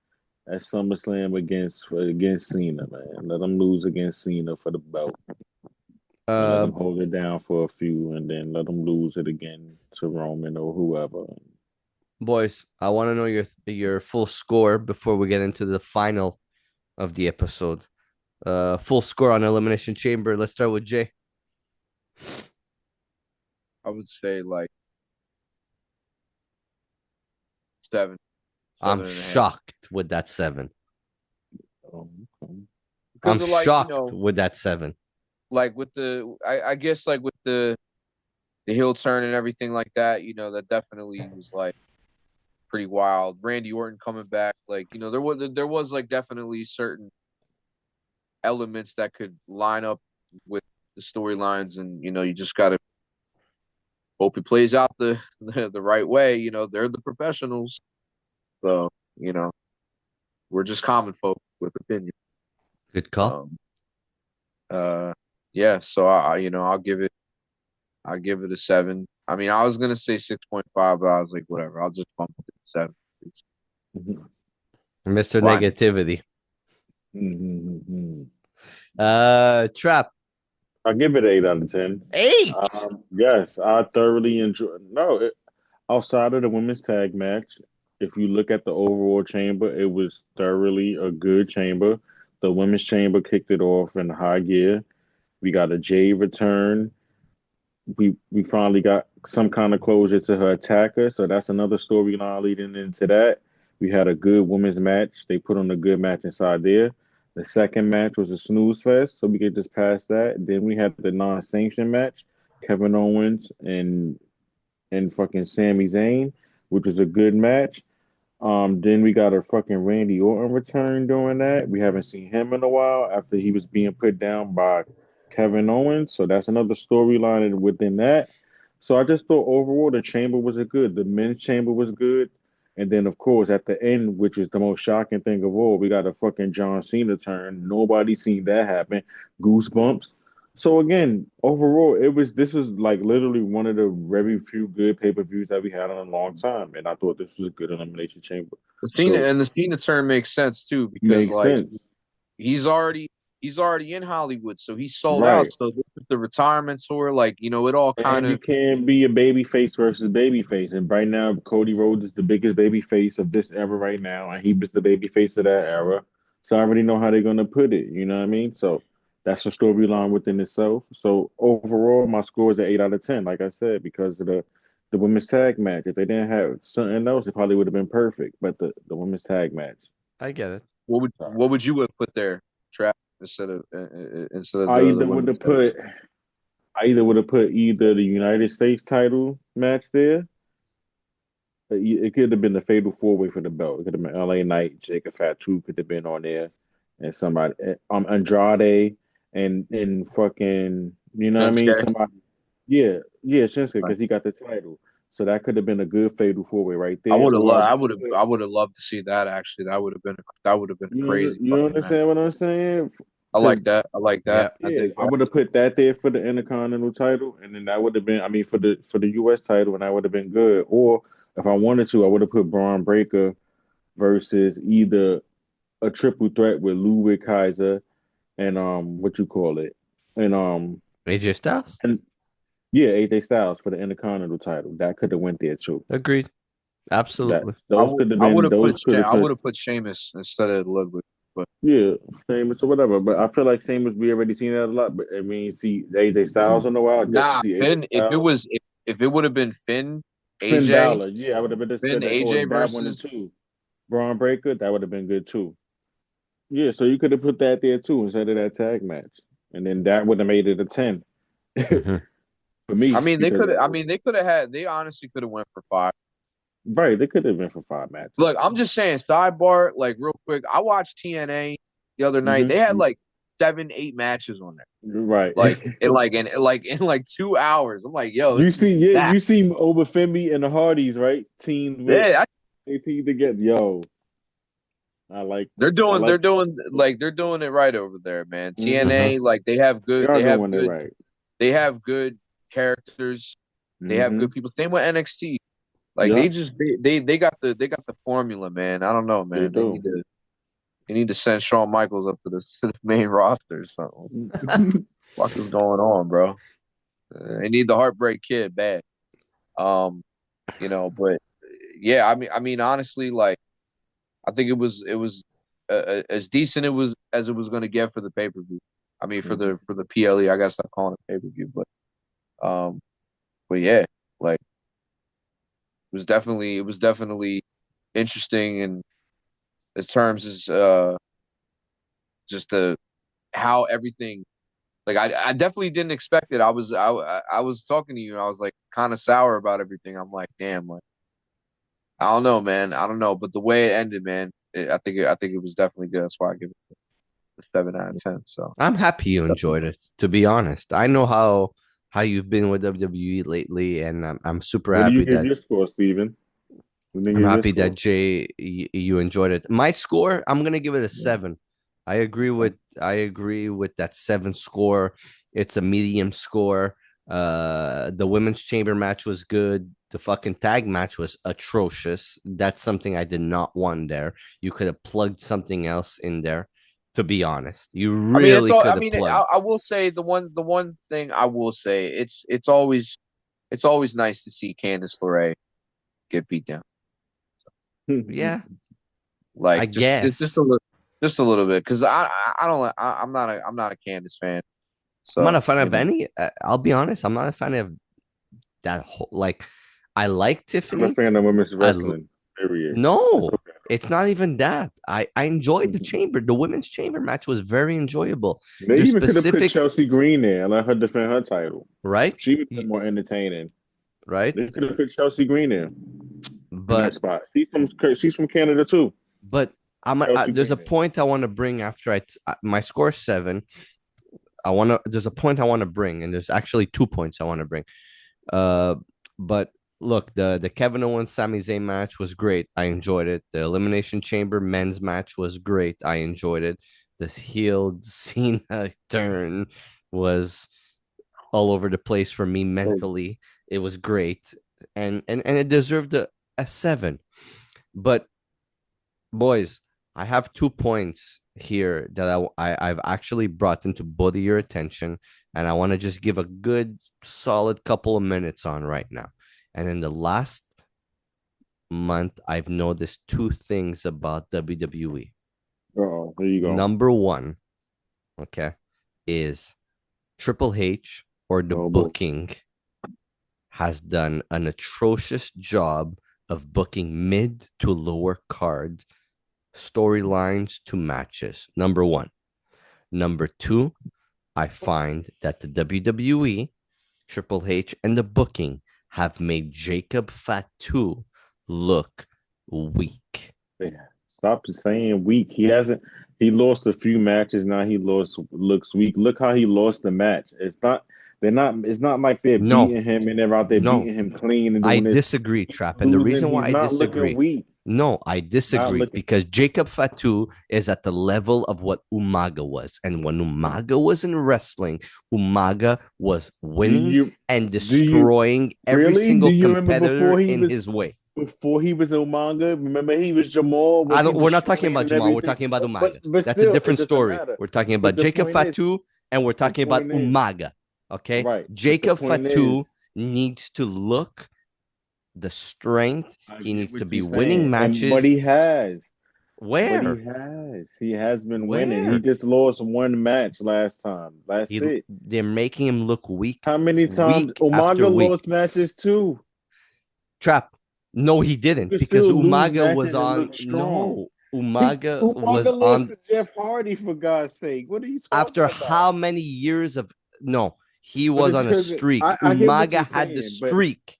at SummerSlam against Cena, man. Let him lose against Cena for the belt. And let Uh, him hold it down for a few, and then let him lose it again to Roman or whoever. boys, I want to know your full score before we get into the final of the episode. Full score on Elimination Chamber. Let's start with Jay. I would say like 7. I'm 7.5. shocked with that 7. Okay. I'm Because of like, shocked with that 7. like with I guess like with the heel turn and everything like that, that definitely was like pretty wild. Randy Orton coming back, like, there was like definitely certain elements that could line up with the storylines, and you just gotta hope it plays out the right way. They're the professionals, so we're just common folk with opinion. Good call. Yeah, so I'll give it a 7. I mean, I was gonna say 6.5, but I was like, whatever, I'll just bump it to 7. Mr. Why? Negativity. Mm-hmm. Trap. I'll give it 8 out of 10. 8. Yes, I thoroughly enjoy. No, outside of the women's tag match, if you look at the overall chamber, it was thoroughly a good chamber. The women's chamber kicked it off in high gear. We got a Jade return. We finally got some kind of closure to her attacker, so that's another storyline leading into that. We had a good women's match. They put on a good match inside there. The second match was a snooze fest, so we could just pass that. Then we had the non-sanctioned match, Kevin Owens and fucking Sami Zayn, which was a good match. Then we got a fucking Randy Orton return doing that. We haven't seen him in a while after he was being put down by Kevin Owens. So that's another storyline within that. So I just thought overall the chamber was a good. The men's chamber was good. And then of course at the end, which is the most shocking thing of all, we got a fucking John Cena turn. Nobody seen that happen. Goosebumps. So again, overall, this was like literally one of the very few good pay-per-views that we had in a long time, and I thought this was a good elimination chamber. The Cena turn makes sense too, because Makes like sense, he's already in Hollywood, so he's sold out. right? So this is the retirement tour, like it all kind And you of. can't be a baby face versus baby face, and right now Cody Rhodes is the biggest baby face of this era right now, and he was the baby face of that era. So I already know how they're gonna put it. You know what I mean? So that's a storyline within itself. So overall, my score is an 8 out of 10. Like I said, because of the women's tag match. If they didn't have something else, it probably would have been perfect. But the women's tag match. I get it. What would you have put there, Trap, instead of I the either would women's have put either the United States title match there. It could have been the fatal 4-way for the belt. It could have been LA Knight, Jacob Fatu could have been on there, and somebody Andrade and fucking, you know what I mean? Shinsuke? Somebody, yeah, Shinsuke, Right. because he got the title. So that could have been a good fatal four-way right I there. would have Or loved. I would have loved to see that. Actually, that would have been. That would have been a crazy you fucking match. understand what I'm saying? I Because like that. I like that. Yep. I yeah, dig I that. would have put that there for the Intercontinental title, and then that would have been, I mean, for the U.S. title, and that would have been good. Or if I wanted to, I would have put Braun Breaker versus either a triple threat with Ludwig Kaiser and what you call it, and AJ Styles. and yeah, AJ Styles for the Intercontinental title. That could have went there too. Agreed. That Absolutely. those could have I would been have put. those could have I would put have put Sheamus instead of Ludwig. But yeah, Sheamus or whatever. But I feel like Sheamus, we already seen that a lot. But I mean, see AJ Styles in a while just to nah, see AJ Finn. If it Styles. was, if it would have been Finn, Finn AJ, Balor, yeah, I would have been just Finn, said that, or AJ that one or versus. two. Braun Breaker, that would have been good too. Yeah, so you could have put that there too instead of that tag match, and then that would have made it a 10 Mhm. for me I mean, they because could. I mean, they could have had. They honestly could have went for 5. right, they could have been for 5 matches. Look, I'm just saying. Sidebar, like real quick. I watched TNA the other night. They had Mm-hmm. like 7, 8 matches on there. Right, Like in like 2 hours. I'm like, yo, this is that. you see over Femi and the Hardys, right? Teamed with Yeah, they teamed together. Yo, I like they're I doing like they're doing it right over there, man. mm-hmm. TNA, like they have They good are doing it right. they have good characters. They have Mm-hmm. good people. Same with NXT. Like Yeah, they got the formula, man. I don't know, they man. do. They need to send Shawn Michaels up to the, to the main roster or something. What is going on, bro? They need the Heartbreak Kid bad. But yeah, I mean, honestly, like I think it was as decent as it was going to get for the pay per view. I mean, for the PLE, I guess I'm calling it pay per view, but yeah, like it was definitely interesting in as terms as just the how everything. Like I definitely didn't expect it. I was talking to you and I was like kind of sour about everything. I'm like, damn, like I don't know, man. I don't know, but the way it ended, man, I think it was definitely good. That's why I give it a 7 out of 10. So I'm happy you enjoyed it. To be honest, I know how you've been with WWE lately, and I'm super What do you happy give that your score, Steven? What do you I'm give your happy that score? Jay you enjoyed it. My score, I'm gonna give it a 7. I agree with that 7 score. It's a medium score. The women's chamber match was good. The fucking tag match was atrocious. That's something I did not want there. You could have plugged something else in there. To be honest, you I mean, it's really all. could I have mean, plugged. I will say the one thing I will say it's always nice to see Candice LeRae get beat down. Yeah, I Like guess. just a little bit because I don't I'm not a Candice fan. I'm not a So fan of any. I'll be honest. I'm not a fan of that whole. Like, I like I'm a Tiffany. fan of women's I wrestling. Period. That's No, okay. it's not even that. I enjoyed the chamber. The women's chamber match was very enjoyable. They There's even could have put specific Chelsea Green there and let her defend her title. right, She would have been more entertaining. right. They could have put Chelsea Green there in that But spot. She's from Canada too. but Chelsea there's a Green there. point I want to bring after my score is 7. There's a point I want to bring, and there's actually 2 points I want to bring. Uh, but look, the Kevin Owens Sami Zayn match was great. I enjoyed it. The Elimination Chamber men's match was great. I enjoyed it. This healed Cena turn was all over the place for me mentally. It was great, and it deserved a 7. But boys, I have 2 points here that I've actually brought into both of your attention, and I want to just give a good solid couple of minutes on right now. And in the last month, I've noticed 2 things about WWE. Oh, there you go. Number 1, okay, is Triple H or the Oh, boy. booking has done an atrocious job of booking mid to lower card storylines to matches. Number 1. Number 2, I find that the WWE, Triple H, and the booking have made Jacob Fatu look weak. Stop saying weak. He hasn't. He lost a few matches now. Looks weak. Look how he lost the match. It's not. They're not. It's not like they're No. beating him and they're out there No. beating him clean and I doing this. disagree, Trap. And the Losing, reason why he's I not looking disagree, weak. no, I disagree looking- because Jacob Fatu is at the level of what Umaga was. And when Umaga was in wrestling, Umaga was winning and destroying every really? single Do you remember competitor before he in was- his way. Before he was Umaga, remember he was Jamal. We're not talking about Jamal. We're talking about Umaga. But That's still, a different it doesn't story. matter. We're talking But about the Jacob point is- Fatu and we're talking about point is- Umaga. Okay. Right. But the Jacob point Fatu needs to look the strength. I He get needs what to be you're winning saying, matches. but he has. Where? But he has been winning. Where? He just lost one match last time. That's it. They're making him look weak. How many times week after Umaga week. lost matches too? Trap. No, he didn't could because still lose Umaga was matches and on. look strong. No, Umaga Umaga was lost on. to Jeff Hardy for God's sake. What are you talking After about? how many years of no? He But was it's on a 'cause streak. I get what Umaga you're had the saying, but- streak.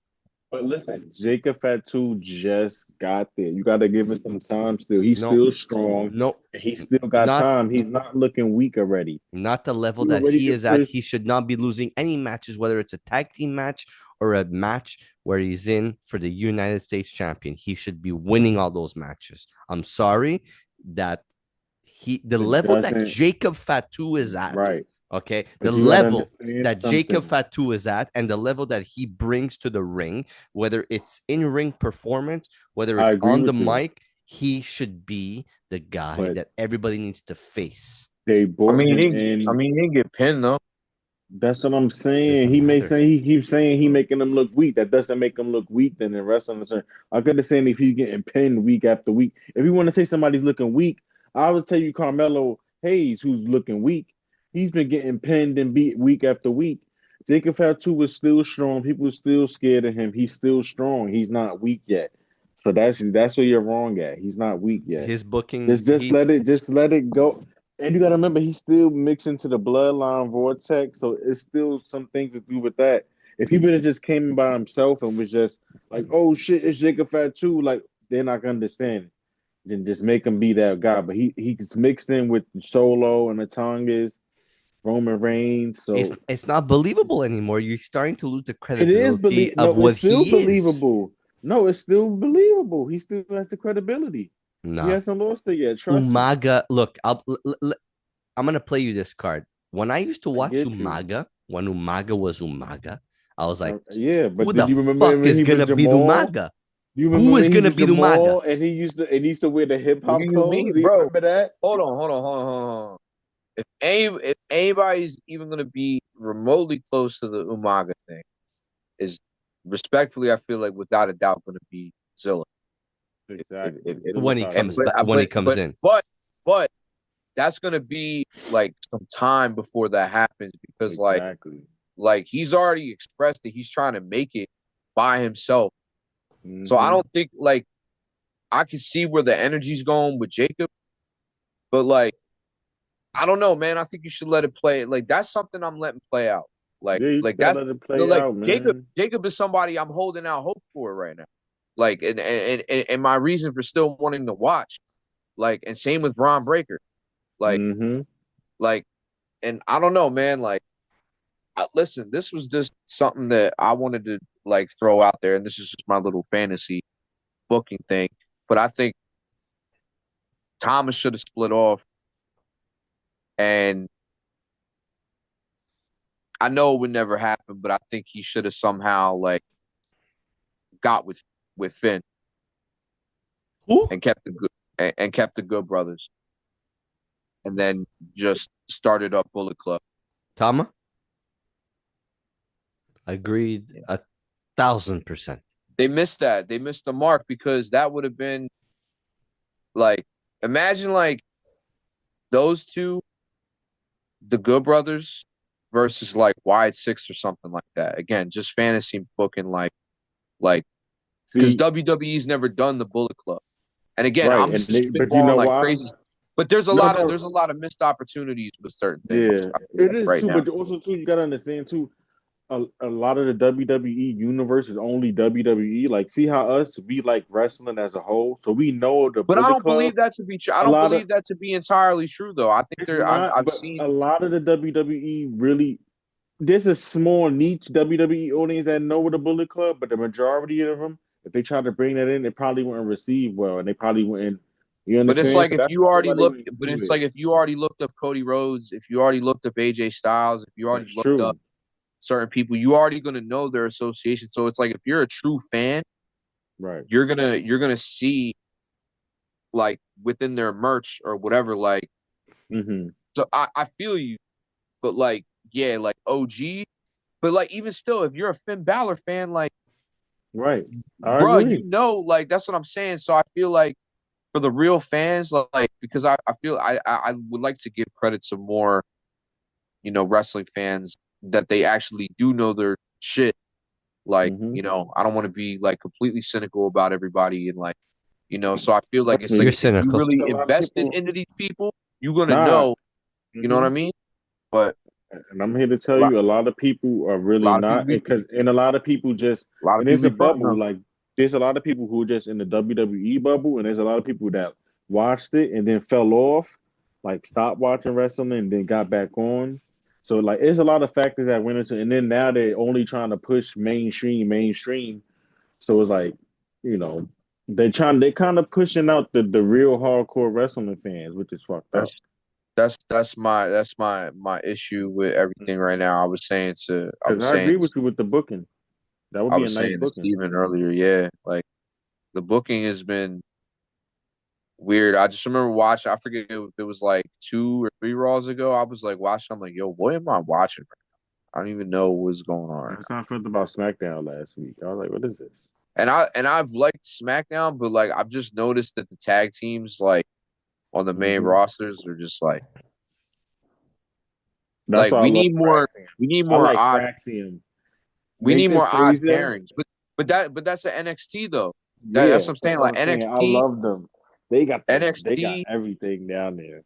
But listen, Jacob Fatu just got there. You got to give him some time still. He's No. still strong. No, He still got Not- time. He's not looking weak already. not the level You that already he get is at. first- He should not be losing any matches, whether it's a tag team match or a match where he's in for the United States champion. He should be winning all those matches. I'm sorry that the It level that doesn't- Jacob Fatu is at. Right. Okay. But The you gotta level understand that Jacob something. Fatu is at and the level that he brings to the ring, whether it's in ring performance, whether I it's agree on the with you. mic, he should be the guy But- that everybody needs to face. They brought him in. He didn't get pinned though. That's what I'm saying. Doesn't He makes matter. he keeps saying he making them look weak. That doesn't make them look weak. Then the rest of them, I could have said if he's getting pinned week after week. If you want to say somebody's looking weak, I would tell you Carmelo Hayes, who's looking weak. He's been getting pinned and beat week after week. Jacob Fatu was still strong. People are still scared of him. He's still strong. He's not weak yet. So that's where you're wrong at. He's not weak yet. His booking, Just let it go. And you gotta remember, he's still mixed into the bloodline vortex, so it's still some things to do with that. If he would have just came in by himself and was just like, "Oh shit, it's Jacob Fatu," like they're not gonna understand. Then just make him be that guy. But he's mixed in with Solo and the Tongas, Roman Reigns. So it's not believable anymore. You're starting to lose the it credibility is of what it's still he is. believable. No, it's still believable. He still has the credibility. He No, hasn't lost it yet. Trust me. Umaga. Look, I'm gonna play you this card. When I used to watch get you. Umaga, when Umaga was Umaga, I was like, yeah, but who did the you remember fuck when is he was gonna be Jamal? Umaga? You Who remember is when he gonna was be the Jamal Umaga? and he used to wear the hip hop What do you clothes? mean, Do you bro? remember that? Hold on. If anybody's even gonna be remotely close to the Umaga thing, is respectfully, I feel like without a doubt gonna be Zilla. Exactly. When he comes back, But- when he comes in. But that's gonna be like some time before that happens because Exactly. like he's already expressed that he's trying to make it by himself. So I don't think like I can see where the energy's going with Jacob, but like I don't know, man. I think you should let it play. Like that's something I'm letting play out. Like Yeah, you like gotta that. let it play So, like out, man. Jacob is somebody I'm holding out hope for right now. Like and my reason for still wanting to watch. Like and same with Braun Breaker. Like like and I don't know, man. Like listen, this was just something that I wanted to like throw out there, and this is just my little fantasy booking thing. But I think Thomas should have split off, and I know it would never happen, but I think he should have somehow like got with Finn Who? and kept the good brothers, and then just started up Bullet Club. Tama? Agreed 1,000%. They missed that. They missed the mark because that would have been like imagine like those two, the Good Brothers versus like Wyatt Six or something like that. Again, just fantasy booking like because See, WWE's never done the Bullet Club. And again, Right, I'm and just they- but you spitballing know like why? crazy. But there's a No, lot no. of missed opportunities with certain things. yeah, I feel it like is right too. now. But also too, you gotta understand too. A lot of the WWE universe is only WWE. Like, see how we like wrestling as a whole, so we know the. But I Bullet don't Club, believe that to be true. I a don't lot believe of- that to be entirely true, though. I think It's there. not, I've but seen. a lot of the WWE really. there's a small niche WWE audience that know the Bullet Club, but the majority of them, if they try to bring that in, they probably wouldn't receive well, and they probably wouldn't. You But it's understand? like So if that's you probably already why they looked, wouldn't but do it's it. like if you already looked up Cody Rhodes, if you already looked up AJ Styles, if you already That's looked up true. certain people, you already gonna know their association. So it's like if you're a true fan, Right. you're gonna see like within their merch or whatever. Like, Mm-hmm. so I feel you, but like yeah, like OG, but like even still, if you're a Finn Balor fan, like Right. I bruh, you agree. know, like that's what I'm saying. So I feel like for the real fans, like because I feel I would like to give credit to more, wrestling fans that they actually do know their shit. Like, Mm-hmm. I don't want to be like completely cynical about everybody and like, so I feel like Trust it's me, like You're if you cynical. really a lot of invested people. into these people, you're gonna Nah. know, you know what Mm-hmm. I mean? But And I'm here to a tell lot, you, a lot of people are a really lot of people not, be and a lot of people just, a lot of and people there's a be fronting bubble. them. Like there's a lot of people who are just in the WWE bubble, and there's a lot of people that watched it and then fell off, like stopped watching wrestling and then got back on. So like, there's a lot of factors that went into, and then now they're only trying to push mainstream. So it's like, you know, they're kind of pushing out the real hardcore wrestling fans, which is fucked That's up. that's my issue with everything right now. I Because was I saying agree with you with the booking. That would I be a was nice saying to booking. Steven earlier, yeah, like the booking has been weird. I just remember watching. I forget if it was like 2 or 3 Raws ago. I was like watching. I'm like, yo, what am I watching? I don't even know what's going on right That's now. how I felt about SmackDown last week. I was like, what is this? And I've liked SmackDown, but like I've just noticed that the tag teams like on the main Hmm. rosters are just Like like why I we love need more Fraxium. we need I more like odd Fraxium. we need Nathan more odd Frazier, pairings. But that's an NXT though. That's yeah, what I'm saying. that's what Like I'm saying. I NXT love them. They got NXT everything down there.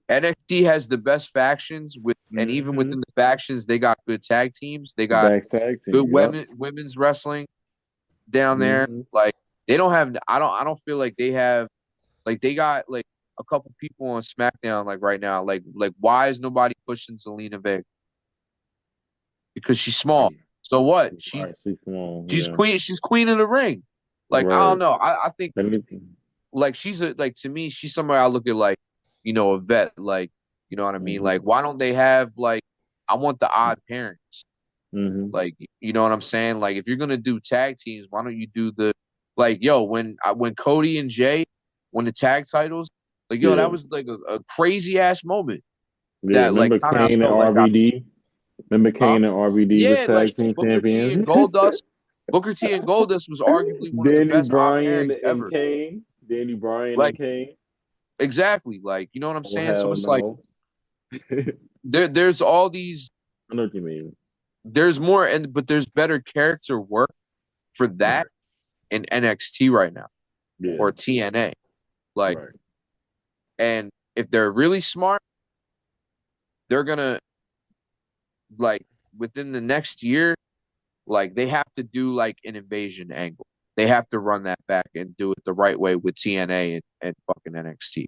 NXT has the best factions and even Hmm. within the factions they got good tag teams. They The got back tag good team, yep. women's wrestling down there. Hmm. Like they don't have I don't feel like they have like they got like a couple people on SmackDown like right now. Like why is nobody pushing Zelina Vega? Because she's small. Right, So what? right. She's small, She's yeah. queen of the ring. Like I don't Word. know. I think Let me. like like to me she's somebody I look at like a vet like you know what I mean. Hmm. Like why don't they have like I want the odd pairings. Hmm. Like you know what I'm saying? Like if you're gonna do tag teams, why don't you do the like yo when Cody and Jay won the tag titles, like yo that Yeah, was like a crazy ass moment yeah. that like Remember kind of I Kane and felt like got RVD? Remember huh Kane and RVD was yeah like tag team champions. Booker T and Goldust was arguably one of the Danny best odd Bryan pairings and ever. Kane. Danny Bryan and Like Kane. exactly like you know what I'm Oh saying. So hell it's like no. I there's all these know what you mean. there's more but there's better character work for Right. that in NXT right now Yeah. or TNA. Like, Right. and if they're really smart, they're gonna like within the next year, like they have to do like an invasion angle. They have to run that back and do it the right way with TNA and fucking NXT.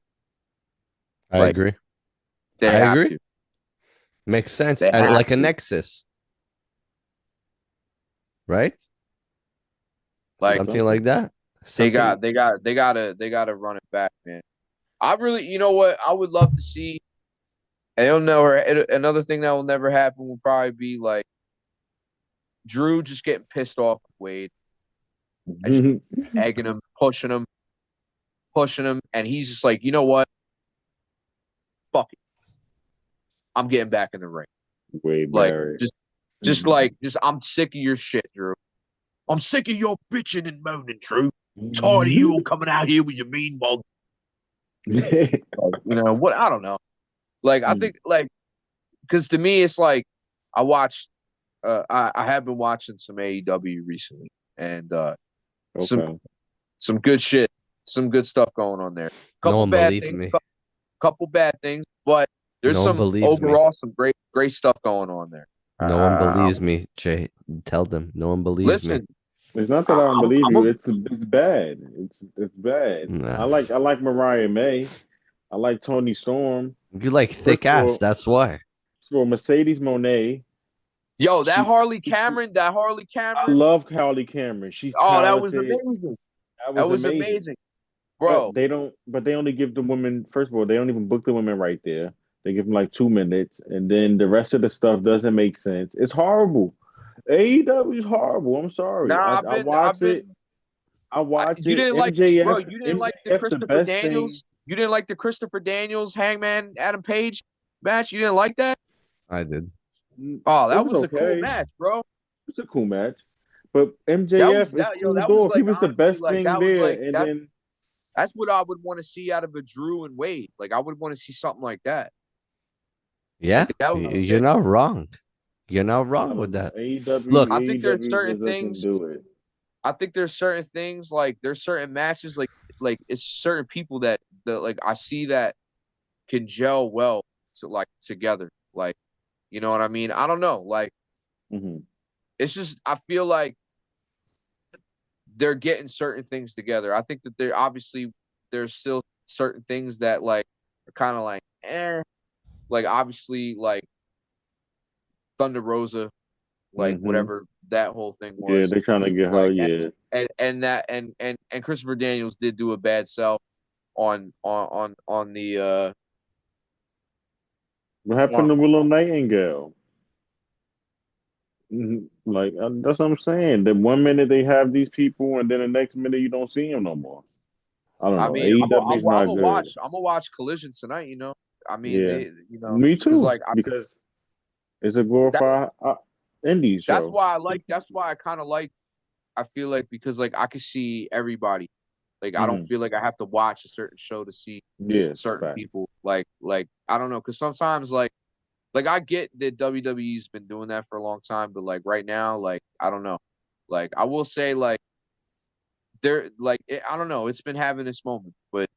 I Like agree. they I have agree. to. Makes sense. They have Like a to. nexus, right? Like Something like that. they Something. got they got they gotta run it back, man. I really, you know what? I would love to see. And another thing that will never happen will probably be like Drew just getting pissed off with Wade and just egging him, pushing him, and he's just like, you know what? Fuck it. I'm getting back in the ring. Wade Like Barrett. just I'm sick of your shit, Drew. I'm sick of your bitching and moaning, Drew. Tired of you all coming out here with your mean mug. Like, what? I don't know. Like I think like because to me it's like I watched. I have been watching some AEW recently, and some Okay. some good shit, some good stuff going on there. No Couple one bad believes things, me. couple bad things, but there's No one some believes me. overall some great stuff going on there. No one Uh, believes me, Jay. Tell them. No one believes me. listen, It's not that I don't I'm believe I'm you. a It's bad. It's bad. Nah. I like Mariah May. I like Tony Storm. You like First thick of ass. all, That's why. Mercedes Monet. Yo, that Harley I Cameron. love Harley Cameron. She's Oh, that was talented. amazing. That was amazing. amazing, bro. But they only give the women. First of all, they don't even book the women right there. They give them like 2 minutes, and then the rest of the stuff doesn't make sense. It's horrible. AEW is horrible. I'm sorry. Nah, I watch it. I watch you it. didn't like, MJF, bro. You didn't like the MJF, Christopher best Daniels. thing. You didn't like the Christopher Daniels Hangman Adam Page match. You didn't like that. I did. Oh, that was okay. a cool match, bro. It's a cool match. But MJF he was the best thing there. And then that's what I would want to see out of a Drew and Wade. Like, I would want to see something like that. Yeah, Like, you're not wrong. You're not wrong with that. AEW, Look, I think there's certain things. Do it. I think there's certain things, like there's certain matches, like it's certain people that like I see that can gel well together. Like, you know what I mean? I don't know. Like, it's just, I feel like they're getting certain things together. I think that there's still certain things that like are kind of like, like obviously like Thunder Rosa, like whatever that whole thing was. Yeah, they're trying to get her. Like, and Christopher Daniels did do a bad sell on the. What happened to Willow Nightingale? Like, that's what I'm saying. The 1 minute they have these people, and then the next minute you don't see them no more. I don't know. I mean, I'm gonna watch Collision tonight. You know, I mean, yeah. Me too. Because it's a glorified indie show. That's why I like. That's why I kind of like. I feel like, because like I can see everybody. Like, I don't feel like I have to watch a certain show to see certain people. Like I don't know, because sometimes like I get that WWE's been doing that for a long time, but like right now, like I don't know. Like, I will say, like, they're like, I don't know, it's been having this moment, but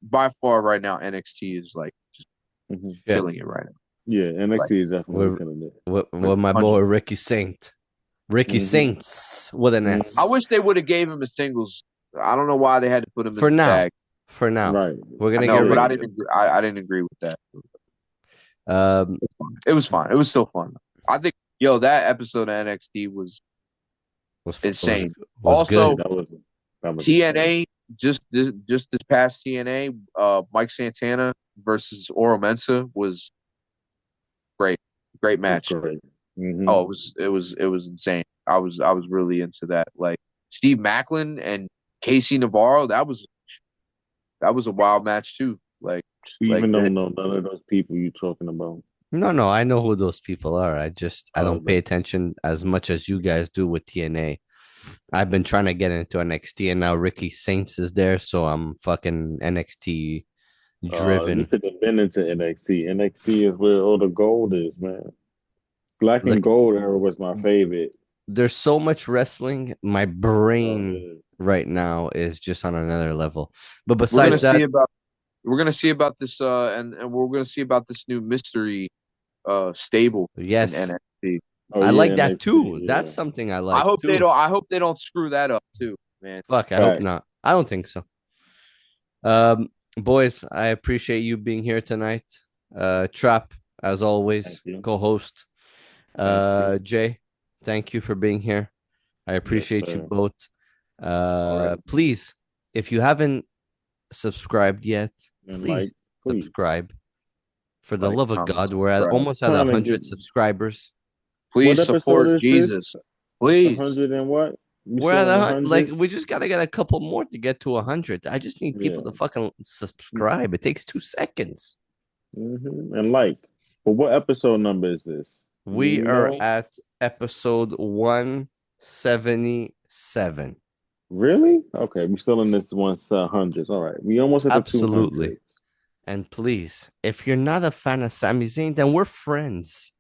by far right now NXT is like just killing it right now. Yeah, NXT is definitely killing it. With my boy Ricky Saint. Ricky Saints with an S. I wish they would have gave him a singles. I don't know why they had to put him in the tag. For now, right? We're gonna get. But I didn't agree with that. It was fine. It was still fun. I think that episode of NXT was insane. Was also, good. That was TNA just this past TNA, Mike Santana versus Oro Mensah was great match. Great. Oh, it was insane. I was really into that. Like, Steve Macklin and Casey Navarro, that was a wild match too. Like, even don't know none of those people you're talking about. No, I know who those people are. I don't pay attention as much as you guys do with TNA. I've been trying to get into NXT, and now Ricky Saints is there, so I'm fucking NXT driven. You should have been into NXT. NXT is where all the gold is, man. Black and gold era was my favorite. There's so much wrestling. My brain right now is just on another level. But besides we're gonna see about this, and we're gonna see about this new mystery stable. Yes, in NXT. I like that too. That's something I like. I hope they don't screw that up too, man. Fuck, I hope not. I don't think so. Boys, I appreciate you being here tonight. Trap, as always, co-host. Jay, thank you for being here. I appreciate you both. Please, if you haven't subscribed yet, please subscribe. For the love of God, we're almost at 100 subscribers. Please support Jesus. Please. 100 and what? We're at 100. Like, we just gotta get a couple more to get to 100. I just need people to fucking subscribe. It takes 2 seconds. And like, but what episode number is this? We are at episode 177. Really? Okay, we're still in this 100s. All right, we almost at the 200. And please, if you're not a fan of Sami Zayn, then we're friends.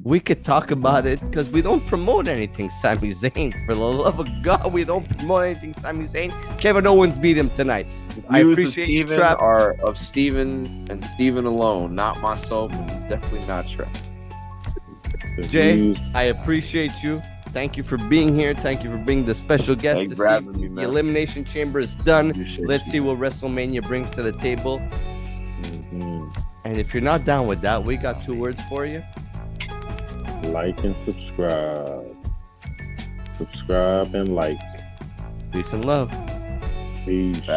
We could talk about it because we don't promote anything Sami Zayn. For the love of God, we don't promote anything Sami Zayn. Kevin Owens beat him tonight. I appreciate you, Trap. Are of Steven and Steven alone, not myself, and definitely not Trap. Jay, I appreciate you. Thank you for being here. Thank you for being the special guest. Thanks for having me, man. The Elimination Chamber is done. Let's see what WrestleMania brings to the table. And if you're not down with that, we got 2 words for you. like and subscribe. Subscribe and like. Peace and love. Peace.